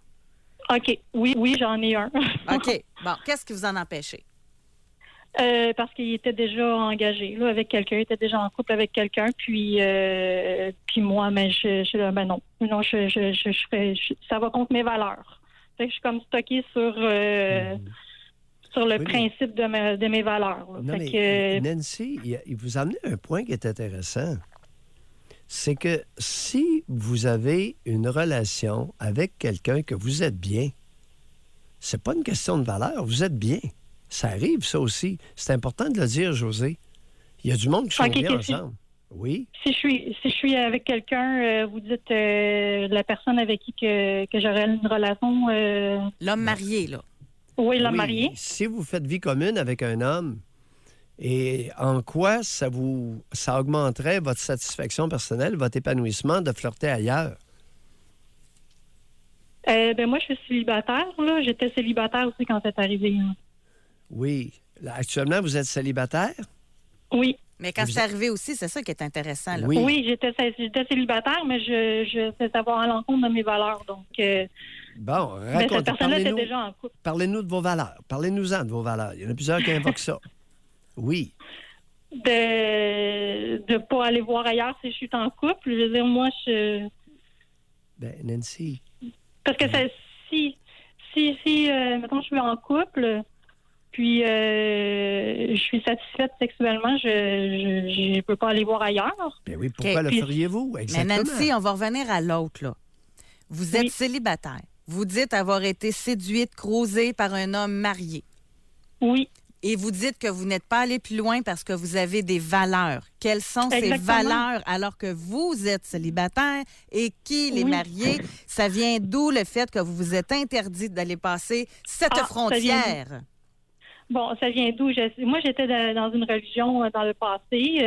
OK. Oui, j'en ai un. OK. Bon, qu'est-ce qui vous en empêchait? Parce qu'il était déjà engagé là, avec quelqu'un, il était déjà en couple avec quelqu'un, puis moi, mais je suis là, ben non, ça va contre mes valeurs. Fait que je suis comme stockée sur le Oui, principe de mes valeurs. Là. Non, Fait mais que, Nancy, il vous a amené un point qui est intéressant. C'est que si vous avez une relation avec quelqu'un que vous êtes bien, c'est pas une question de valeur, vous êtes bien. Ça arrive, ça aussi. C'est important de le dire, José. Il y a du monde qui sont Ok, bien ok, ensemble. Oui. si je suis avec quelqu'un, vous dites la personne avec qui que j'aurais une relation, L'homme marié, là. oui, l'homme Oui. marié. Si vous faites vie commune avec un homme, et en quoi ça augmenterait votre satisfaction personnelle, votre épanouissement de flirter ailleurs? Ben moi, je suis célibataire. Là. J'étais célibataire aussi quand c'est arrivé. Hein. Oui. Là, actuellement, vous êtes célibataire? Oui. Mais quand Vous- c'est arrivé aussi, c'est ça qui est intéressant. Là. Oui. Oui, j'étais célibataire, mais ça va à l'encontre de mes valeurs. Donc, Bon, mais cette racontez, personne-là était parlez-nous, déjà en couple. parlez-nous de vos valeurs. Parlez-nous-en de vos valeurs. Il y en a plusieurs qui invoquent ça. Oui. De pas aller voir ailleurs si je suis en couple. Je veux dire, moi, Ben, Nancy, parce que si mettons, je suis en couple, puis je suis satisfaite sexuellement, je peux pas aller voir ailleurs. ben oui, pourquoi OK. le Puis- feriez-vous? Mais Exactement. Nancy, on va revenir à l'autre, là. Vous êtes Oui. célibataire. Vous dites avoir été séduite, croisée par un homme marié. Oui. Et vous dites que vous n'êtes pas allé plus loin parce que vous avez des valeurs. Quelles sont ces Exactement. valeurs alors que vous êtes célibataire et qu'il est Oui. marié? Ça vient d'où le fait que vous vous êtes interdit d'aller passer cette Ah, ça frontière? Bon, ça vient d'où? Moi, j'étais dans une religion dans le passé.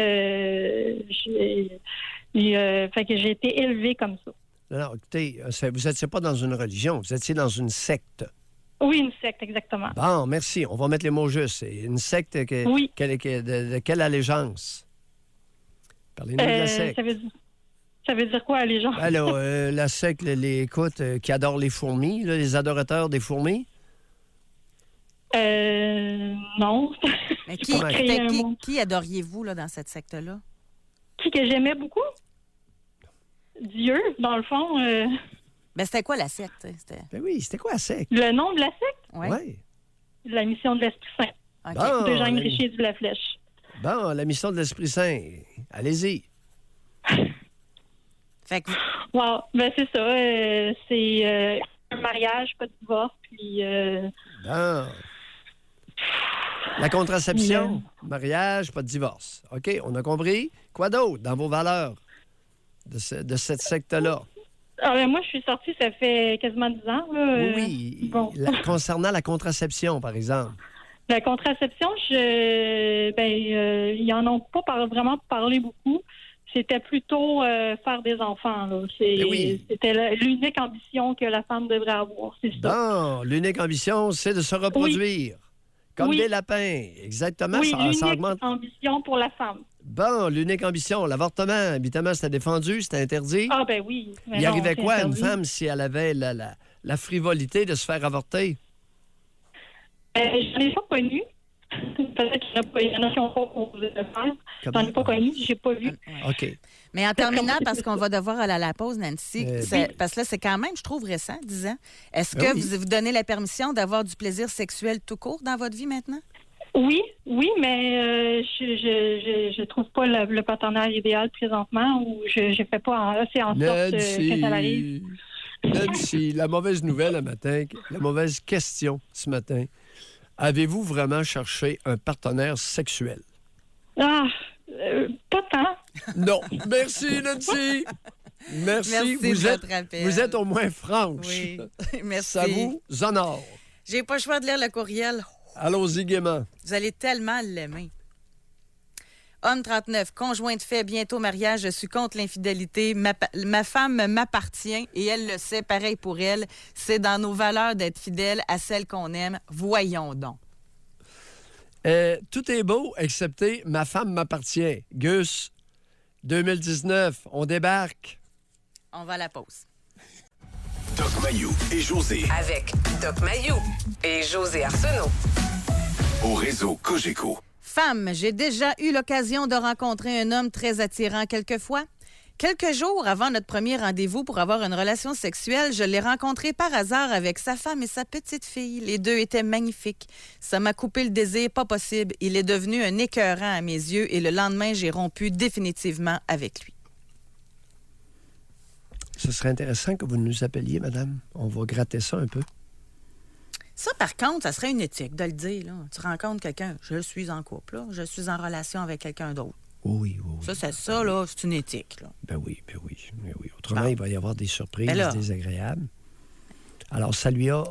Fait que j'ai été élevée comme ça. Non, écoutez, vous n'étiez pas dans une religion, vous étiez dans une secte. Oui, une secte, exactement. Bon, merci. On va mettre les mots justes. C'est une secte Oui. de quelle allégeance? Parlez-nous de la secte. Ça veut dire, Ça veut dire quoi, les gens? Alors, la secte, écoute, qui adore les fourmis, là, les adorateurs des fourmis? Non. Mais qui adoriez-vous là, dans cette secte-là? Qui que j'aimais beaucoup? Dieu, dans le fond. Ben, c'était quoi la secte? Ben oui, c'était quoi la secte? Le nom de la secte? Oui. Ouais. La mission de l'Esprit Saint. OK. Bon, De Jean Richier de la Flèche. Bon, la mission de l'Esprit Saint. Allez-y. Fait que Wow. Ben, c'est ça. C'est un mariage, pas de divorce. Puis. Bon. La contraception, mariage, pas de divorce. OK, on a compris. Quoi d'autre dans vos valeurs de cette secte-là? Ah, ben, moi, je suis sortie, ça fait quasiment 10 ans. Là. Oui. Bon. Concernant la contraception, par exemple. La contraception, ils en ont pas vraiment parlé beaucoup. C'était plutôt faire des enfants. Là. C'était l'unique ambition que la femme devrait avoir. C'est ça. Bon, l'unique ambition, c'est de se reproduire. Comme des lapins. Exactement. Oui, ça l'unique augmente. ambition pour la femme. Bon, l'unique ambition, l'avortement. Évidemment, c'était défendu, c'était interdit. Ah, ben oui. Mais Il non, arrivait c'est quoi à une interdit. femme si elle avait la frivolité de se faire avorter? Je n'en ai pas connu. Peut-être qu'il y en a qui n'ont pas osé le faire. J'en ai pas connu, j'ai pas vu. OK. Mais en terminant, parce qu'on va devoir aller à la pause, Nancy, oui. parce que là, c'est quand même, je trouve, récent, 10 ans. Est-ce Ben que oui. vous donnez la permission d'avoir du plaisir sexuel tout court dans votre vie maintenant? Oui, mais je trouve pas le partenaire idéal présentement ou je fais pas assez en sorte que ça arrive. Nancy, la mauvaise nouvelle un matin, la mauvaise question ce matin. Avez-vous vraiment cherché un partenaire sexuel? Ah, pas tant. Non. Merci, Nancy. Merci. de votre appel. Vous êtes au moins franche. Oui, merci. Ça vous honore. J'ai pas le choix de lire le courriel. Allons-y gaiement. Vous allez tellement l'aimer. Homme 39, conjoint de fait, bientôt mariage, je suis contre l'infidélité. Ma femme m'appartient et elle le sait, pareil pour elle. C'est dans nos valeurs d'être fidèle à celle qu'on aime. Voyons donc. Tout est beau, excepté ma femme m'appartient. Gus, 2019, on débarque. On va à la pause. Doc Mayou et José Avec Doc Mayou et José Arsenault. au réseau Cogeco. Femme, j'ai déjà eu l'occasion de rencontrer un homme très attirant quelquefois. Quelques jours avant notre premier rendez-vous pour avoir une relation sexuelle, je l'ai rencontré par hasard avec sa femme et sa petite fille. Les deux étaient magnifiques. Ça m'a coupé le désir, pas possible. Il est devenu un écœurant à mes yeux et le lendemain, j'ai rompu définitivement avec lui. Ce serait intéressant que vous nous appeliez, madame. On va gratter ça un peu. Ça, par contre, ça serait une éthique de le dire. Là. Tu rencontres quelqu'un, je suis en couple, là. Je suis en relation avec quelqu'un d'autre. Oui. Ça, là, c'est une éthique. Là. Ben oui. Autrement, il va y avoir des surprises Ben là. désagréables. Alors, ça lui a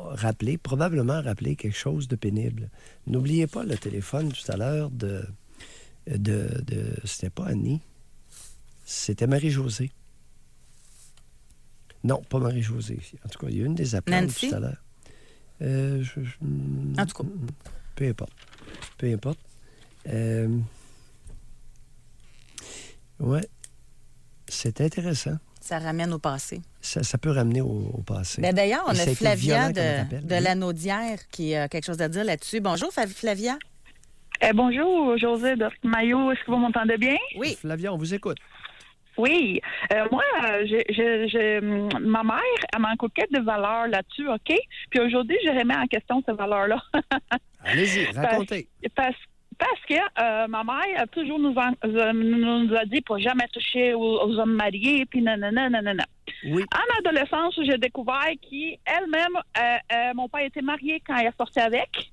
probablement rappelé quelque chose de pénible. N'oubliez pas le téléphone tout à l'heure de c'était pas Annie, c'était Marie-Josée. Non, pas Marie-Josée. En tout cas, il y a une des appelants Nancy? tout à l'heure. En tout cas. Peu importe. Ouais. C'est intéressant. Ça ramène au passé. Ça peut ramener au passé. Ben, d'ailleurs, on Et ça a été Flavia violent comme rappel. de Oui. Lanaudière qui a quelque chose à dire là-dessus. Bonjour, Flavia. Bonjour, José Doc Mayou. Est-ce que vous m'entendez bien? Oui. Flavia, on vous écoute. Oui. Moi, ma mère, elle m'a inculqué des valeurs là-dessus, OK? Puis aujourd'hui, je remets en question ces valeurs-là. Allez-y, racontez. Parce que ma mère a toujours nous a dit pour jamais toucher aux hommes mariés, puis nanana. Oui. En adolescence, j'ai découvert qu'elle-même, mon père était marié quand elle est sortie avec.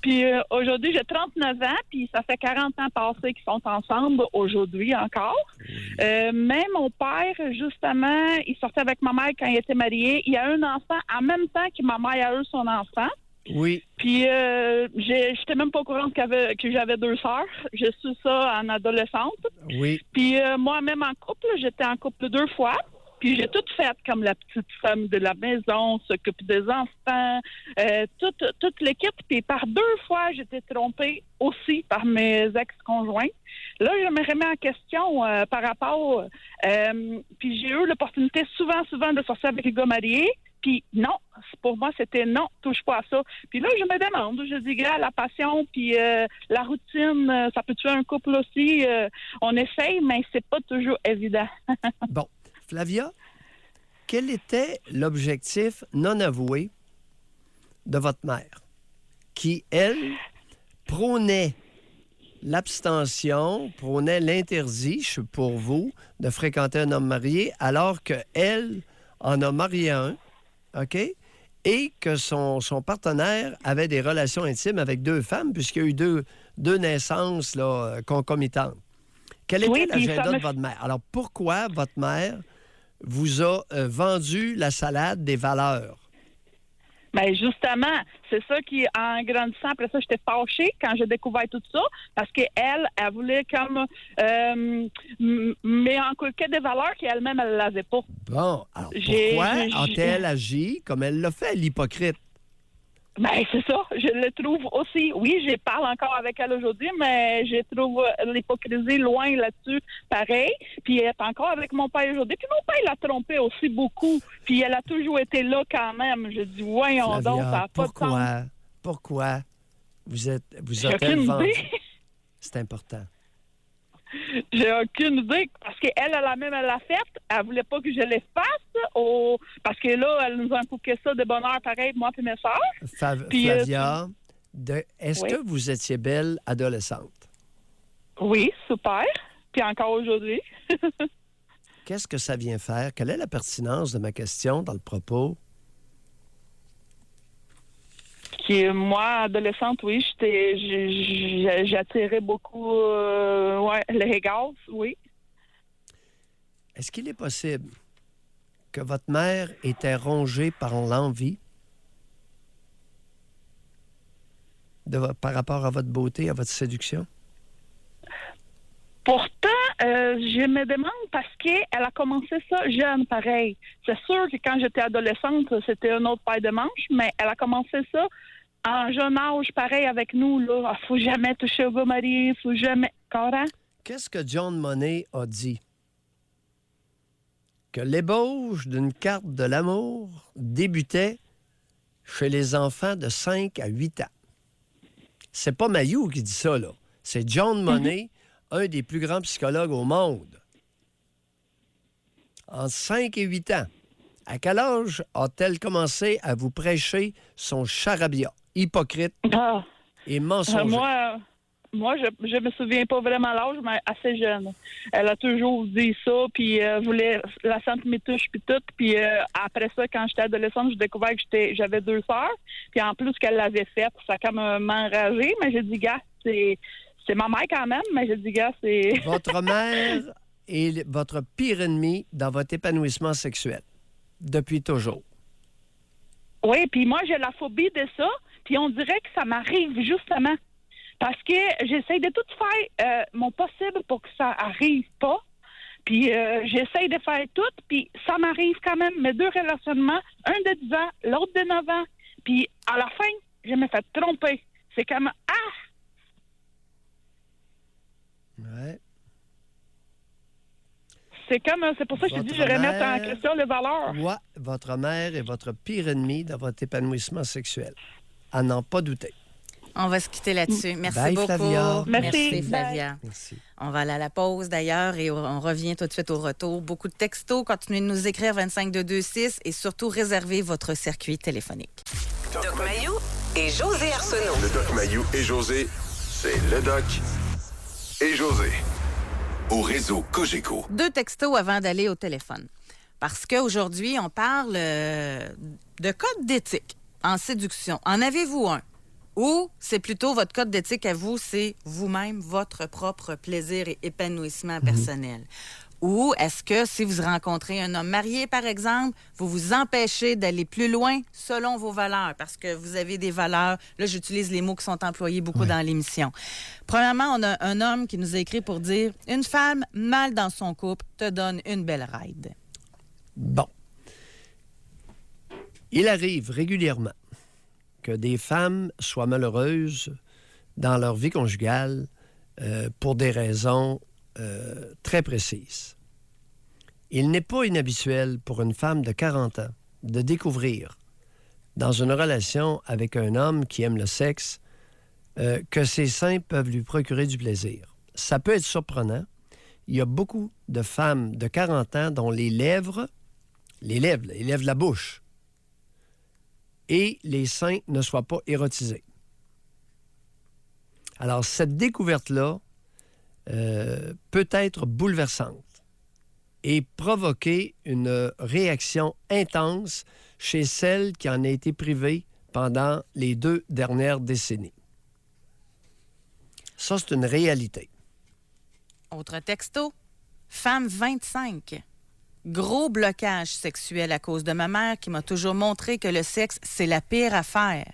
Puis aujourd'hui, j'ai 39 ans, puis ça fait 40 ans passés qu'ils sont ensemble aujourd'hui encore. Même mon père, justement, il sortait avec ma mère quand il était marié. Il a un enfant en même temps que ma mère a eu son enfant. Oui. Puis, j'étais même pas au courant que j'avais 2 sœurs. J'ai su ça en adolescente. Oui. Puis, moi-même en couple, j'étais en couple 2 fois. Puis j'ai tout fait comme la petite femme de la maison, s'occupe des enfants, toute l'équipe. Puis par 2 fois, j'étais trompée aussi par mes ex-conjoints. Là, je me remets en question par rapport... puis j'ai eu l'opportunité souvent de sortir avec les gars mariés. Puis non, pour moi, c'était non, touche pas à ça. Puis là, je me demande, je dis, gars, la passion, puis la routine, ça peut tuer un couple aussi. On essaye, mais c'est pas toujours évident. Bon, Flavia, quel était l'objectif non avoué de votre mère, qui, elle, prônait l'abstention, prônait l'interdit, pour vous, de fréquenter un homme marié, alors qu'elle en a marié un, OK? Et que son partenaire avait des relations intimes avec 2 femmes, puisqu'il y a eu deux naissances là, concomitantes. Quel était l'agenda de votre mère? Alors, pourquoi votre mère vous a vendu la salade des valeurs? Bien, justement, c'est ça qui, en grandissant, après ça, j'étais fâchée quand j'ai découvert tout ça, parce qu'elle voulait comme m'inculquer des valeurs qu'elle-même, elle ne l'avait pas. Bon, alors pourquoi a-t-elle agi comme elle l'a fait, l'hypocrite? Ben c'est ça, je le trouve aussi. Oui, je parle encore avec elle aujourd'hui, mais je trouve l'hypocrisie loin là-dessus, pareil. Puis elle est encore avec mon père aujourd'hui. Puis mon père l'a trompée aussi beaucoup. Puis elle a toujours été là quand même. Je dis, voyons donc, ça n'a pas de sens. Pourquoi vous a-t-elle vendu? C'est important. J'ai aucune idée, parce qu'elle l'a fait. Elle voulait pas que je les fasse, parce que là, elle nous a inculqué ça de bonheur pareil, moi et mes sœurs. Flavia, est-ce que vous étiez belle adolescente? Oui, super. Puis encore aujourd'hui. Qu'est-ce que ça vient faire? Quelle est la pertinence de ma question dans le propos? Moi, adolescente, oui, j'attirais beaucoup les gaz, oui. Est-ce qu'il est possible que votre mère était rongée par l'envie par rapport à votre beauté, à votre séduction? Pourtant, je me demande parce qu'elle a commencé ça jeune, pareil. C'est sûr que quand j'étais adolescente, c'était un autre paire de manches, mais elle a commencé ça en jeune âge, pareil avec nous. Là, faut jamais toucher au gars marié, faut jamais... Correct? Qu'est-ce que John Monnet a dit? Que l'ébauche d'une carte de l'amour débutait chez les enfants de 5 à 8 ans. C'est pas Mayou qui dit ça, là. C'est John Monnet, un des plus grands psychologues au monde. En 5 et 8 ans, à quel âge a-t-elle commencé à vous prêcher son charabia hypocrite et mensonger? Moi, je me souviens pas vraiment l'âge, mais assez jeune. Elle a toujours dit ça, puis voulait la Sainte Métouche, puis tout. Puis après ça, quand j'étais adolescente, j'ai découvert que j'avais 2 sœurs. Puis en plus qu'elle l'avait faite, ça a comme m'enragé. Mais j'ai dit, gars, c'est ma mère quand même, mais j'ai dit, gars, c'est... Votre mère est votre pire ennemi dans votre épanouissement sexuel, depuis toujours. Oui, puis moi, j'ai la phobie de ça, puis on dirait que ça m'arrive justement. Parce que j'essaie de tout faire mon possible pour que ça arrive pas. Puis j'essaie de faire tout, puis ça m'arrive quand même. Mes 2 relationnements, un de 10 ans, l'autre de 9 ans. Puis à la fin, je me fais tromper. C'est comme Ouais. C'est pour ça que je dis, je remets en question les valeurs. Oui, votre mère est votre pire ennemi dans votre épanouissement sexuel. À n'en pas douter. On va se quitter là-dessus. Merci Bye, beaucoup. Flavia. Merci, Flavia. Merci. On va aller à la pause, d'ailleurs, et on revient tout de suite au retour. Beaucoup de textos. Continuez de nous écrire 25226 et surtout, réservez votre circuit téléphonique. Doc Mayou et José Arsenault. Le Doc Mayou et José, c'est le Doc et José. Au réseau Cogeco. 2 textos avant d'aller au téléphone. Parce qu'aujourd'hui, on parle de code d'éthique en séduction. En avez-vous un? Ou c'est plutôt votre code d'éthique à vous, c'est vous-même, votre propre plaisir et épanouissement personnel? Ou est-ce que si vous rencontrez un homme marié, par exemple, vous vous empêchez d'aller plus loin selon vos valeurs? Parce que vous avez des valeurs. Là, j'utilise les mots qui sont employés beaucoup dans l'émission. Premièrement, on a un homme qui nous a écrit pour dire « Une femme mal dans son couple te donne une belle ride. » Bon. Il arrive régulièrement que des femmes soient malheureuses dans leur vie conjugale pour des raisons très précises. Il n'est pas inhabituel pour une femme de 40 ans de découvrir dans une relation avec un homme qui aime le sexe que ses seins peuvent lui procurer du plaisir. Ça peut être surprenant. Il y a beaucoup de femmes de 40 ans dont les lèvres de la bouche et les seins ne soient pas érotisés. Alors, cette découverte-là peut être bouleversante et provoquer une réaction intense chez celle qui en a été privée pendant les 2 dernières décennies. Ça, c'est une réalité. Autre texto. Femme 25. Gros blocage sexuel à cause de ma mère qui m'a toujours montré que le sexe, c'est la pire affaire.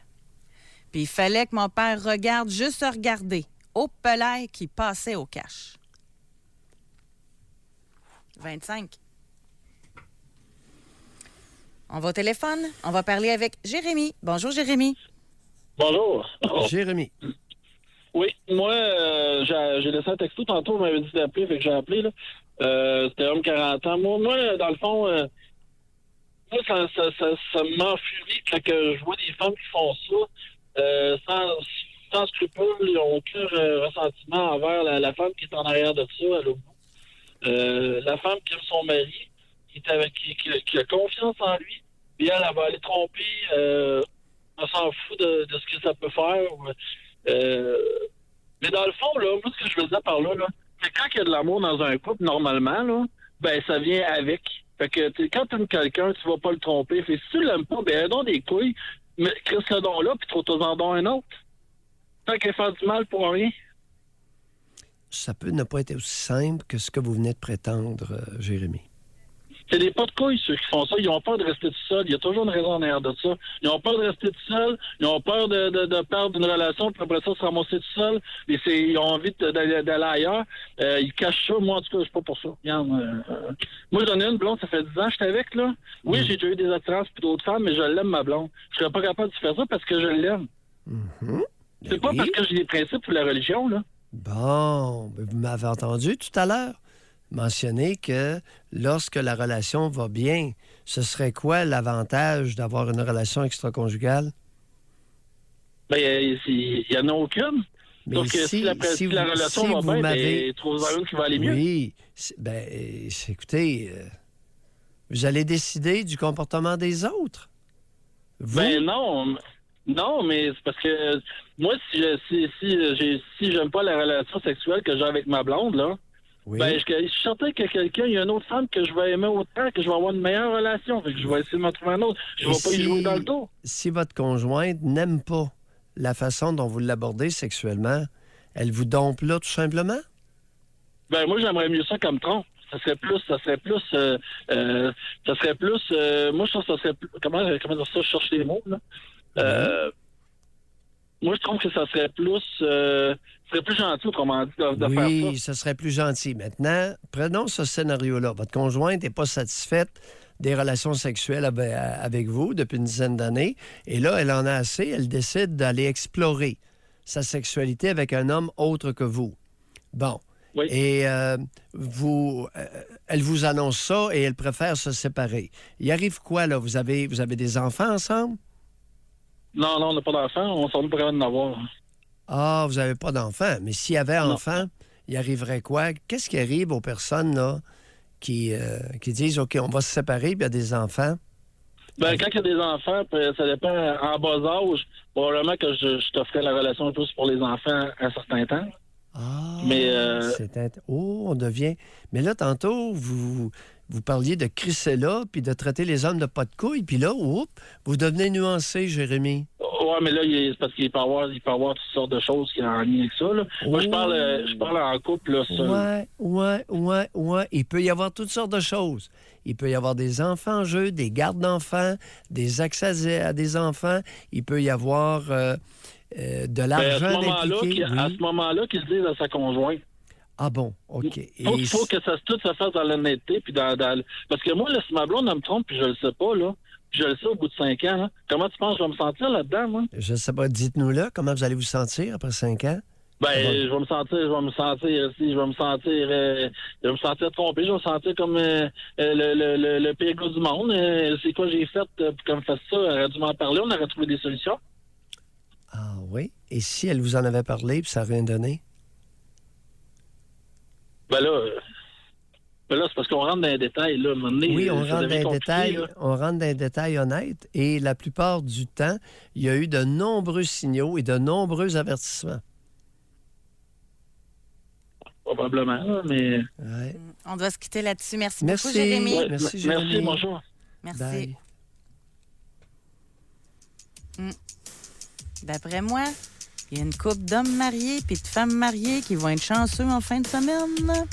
Puis il fallait que mon père regarde juste regarder. Au pelail qui passait au cash. 25. On va au téléphone. On va parler avec Jérémy. Bonjour, Jérémy. Bonjour. Jérémy. Oui, moi, j'ai laissé un texto tantôt, on m'avait dit d'appeler, fait que j'ai appelé, là. C'était homme 40 ans. Moi, dans le fond, moi, ça m'enfurie quand je vois des femmes qui font ça, sans scrupule, ils n'ont aucun ressentiment envers la femme qui est en arrière de ça, à l'autre bout. La femme qui aime son mari, qui a confiance en lui, puis elle va aller tromper, on s'en fout de ce que ça peut faire. Mais dans le fond, là, moi, ce que je veux dire par là, c'est quand il y a de l'amour dans un couple, normalement, là, ben ça vient avec. Fait que quand tu aimes quelqu'un, tu vas pas le tromper. Fait que si tu l'aimes pas, ben donne des couilles, mais crée ce don-là, puis trouve-toi-en don un autre. Tant qu'elle fait du mal pour rien. Ça peut ne pas être aussi simple que ce que vous venez de prétendre, Jérémy. C'est des pas de couilles, ceux qui font ça. Ils ont peur de rester tout seuls. Il y a toujours une raison en arrière de ça. Ils ont peur de rester tout seuls. Ils ont peur de perdre une relation, puis après ça, se ramasser tout seul. Et ils ont envie d'aller ailleurs. Ils cachent ça. Moi, en tout cas, je suis pas pour ça. Regarde, moi, j'en ai une blonde, ça fait 10 ans que j'étais avec, là. Oui, j'ai déjà eu des attirances pour d'autres femmes, mais je l'aime, ma blonde. Je serais pas capable de faire ça parce que je l'aime. Mm-hmm. C'est pas parce que j'ai des principes pour la religion, là. Bon, vous m'avez entendu tout à l'heure mentionner que lorsque la relation va bien, ce serait quoi l'avantage d'avoir une relation extra-conjugale? Ben, il n'y en a aucune. Mais donc, si la relation va bien, ben, trouve-en une qui va aller mieux. Oui. Écoutez, vous allez décider du comportement des autres. Vous? Ben non, mais c'est parce que moi, si j'aime pas la relation sexuelle que j'ai avec ma blonde, là, oui. Ben, je suis certain que il y a une autre femme que je vais aimer autant, que je vais avoir une meilleure relation. Fait que je vais essayer de m'en trouver un autre. Je ne vais pas y jouer dans le dos. Si votre conjointe n'aime pas la façon dont vous l'abordez sexuellement, elle vous dompe là, tout simplement? Ben, moi, j'aimerais mieux ça comme trompe. Ça serait plus, moi, je trouve que ça serait plus, comment dire ça, je cherche les mots, là. Moi, je trouve que ça serait plus gentil, autrement dit, de faire ça. Oui, ça serait plus gentil. Maintenant, prenons ce scénario-là. Votre conjointe n'est pas satisfaite des relations sexuelles avec vous depuis une dizaine d'années. Et là, elle en a assez. Elle décide d'aller explorer sa sexualité avec un homme autre que vous. Bon. Oui. Et elle vous annonce ça et elle préfère se séparer. Il arrive quoi, là? Vous avez des enfants ensemble? Non, on n'a pas d'enfants. On s'en pourrait en avoir. Ah, vous n'avez pas d'enfants. Mais s'il y avait enfants, il arriverait quoi? Qu'est-ce qui arrive aux personnes là, qui disent, OK, on va se séparer, puis il y a des enfants? Ben, quand il y a des enfants, ça dépend. En bas âge, probablement que je t'offrais la relation plus pour les enfants à un certain temps. Ah, mais on devient... Mais là, tantôt, vous parliez de crisser là, puis de traiter les hommes de pas de couilles, puis là, vous devenez nuancé, Jérémy. Oui, mais là, c'est parce qu'il peut y avoir toutes sortes de choses qui sont en lien avec ça. Là. Moi, je parle en couple, là, seul. Ouais. Il peut y avoir toutes sortes de choses. Il peut y avoir des enfants en jeu, des gardes d'enfants, des accès à des enfants. Il peut y avoir de l'argent impliqué. À ce moment-là, qu'il le dise à sa conjointe. Ah bon, OK. Il faut que tout se fasse dans l'honnêteté. Puis parce que moi, là, si ma blonde elle me trompe, puis je le sais pas, là, puis je le sais au bout de 5 ans, là, comment tu penses que je vais me sentir là-dedans, moi? Je sais pas, dites-nous-là, comment vous allez vous sentir après 5 ans? Ben, je vais me sentir trompé, je vais me sentir comme le pire gars du monde. C'est quoi j'ai fait pour qu'on me fasse ça? On aurait dû m'en parler, on aurait trouvé des solutions. Ah oui? Et si elle vous en avait parlé puis ça n'a rien donné? Ben là, c'est parce qu'on rentre dans les détails, là. Oui, on rentre dans les détails honnêtes. Et la plupart du temps, il y a eu de nombreux signaux et de nombreux avertissements. Probablement, mais... Ouais. On doit se quitter là-dessus. Merci beaucoup, Jérémy. Ouais, merci, Jérémy. Merci, bonjour. Merci. D'après moi, il y a une couple d'hommes mariés puis de femmes mariées qui vont être chanceux en fin de semaine.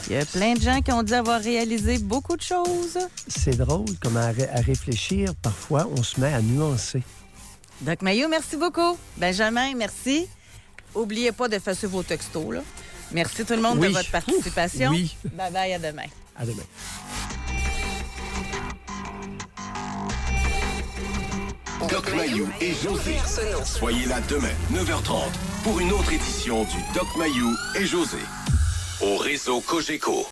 Il y a plein de gens qui ont dit avoir réalisé beaucoup de choses. C'est drôle, comme à réfléchir, parfois, on se met à nuancer. Doc Mayou, merci beaucoup. Benjamin, merci. Oubliez pas d'effacer vos textos, là. Merci tout le monde de votre participation. Oui. Bye-bye, à demain. À demain. Doc Mayou et José. Soyez là demain, 9h30, pour une autre édition du Doc Mayou et José. Au réseau Cogeco.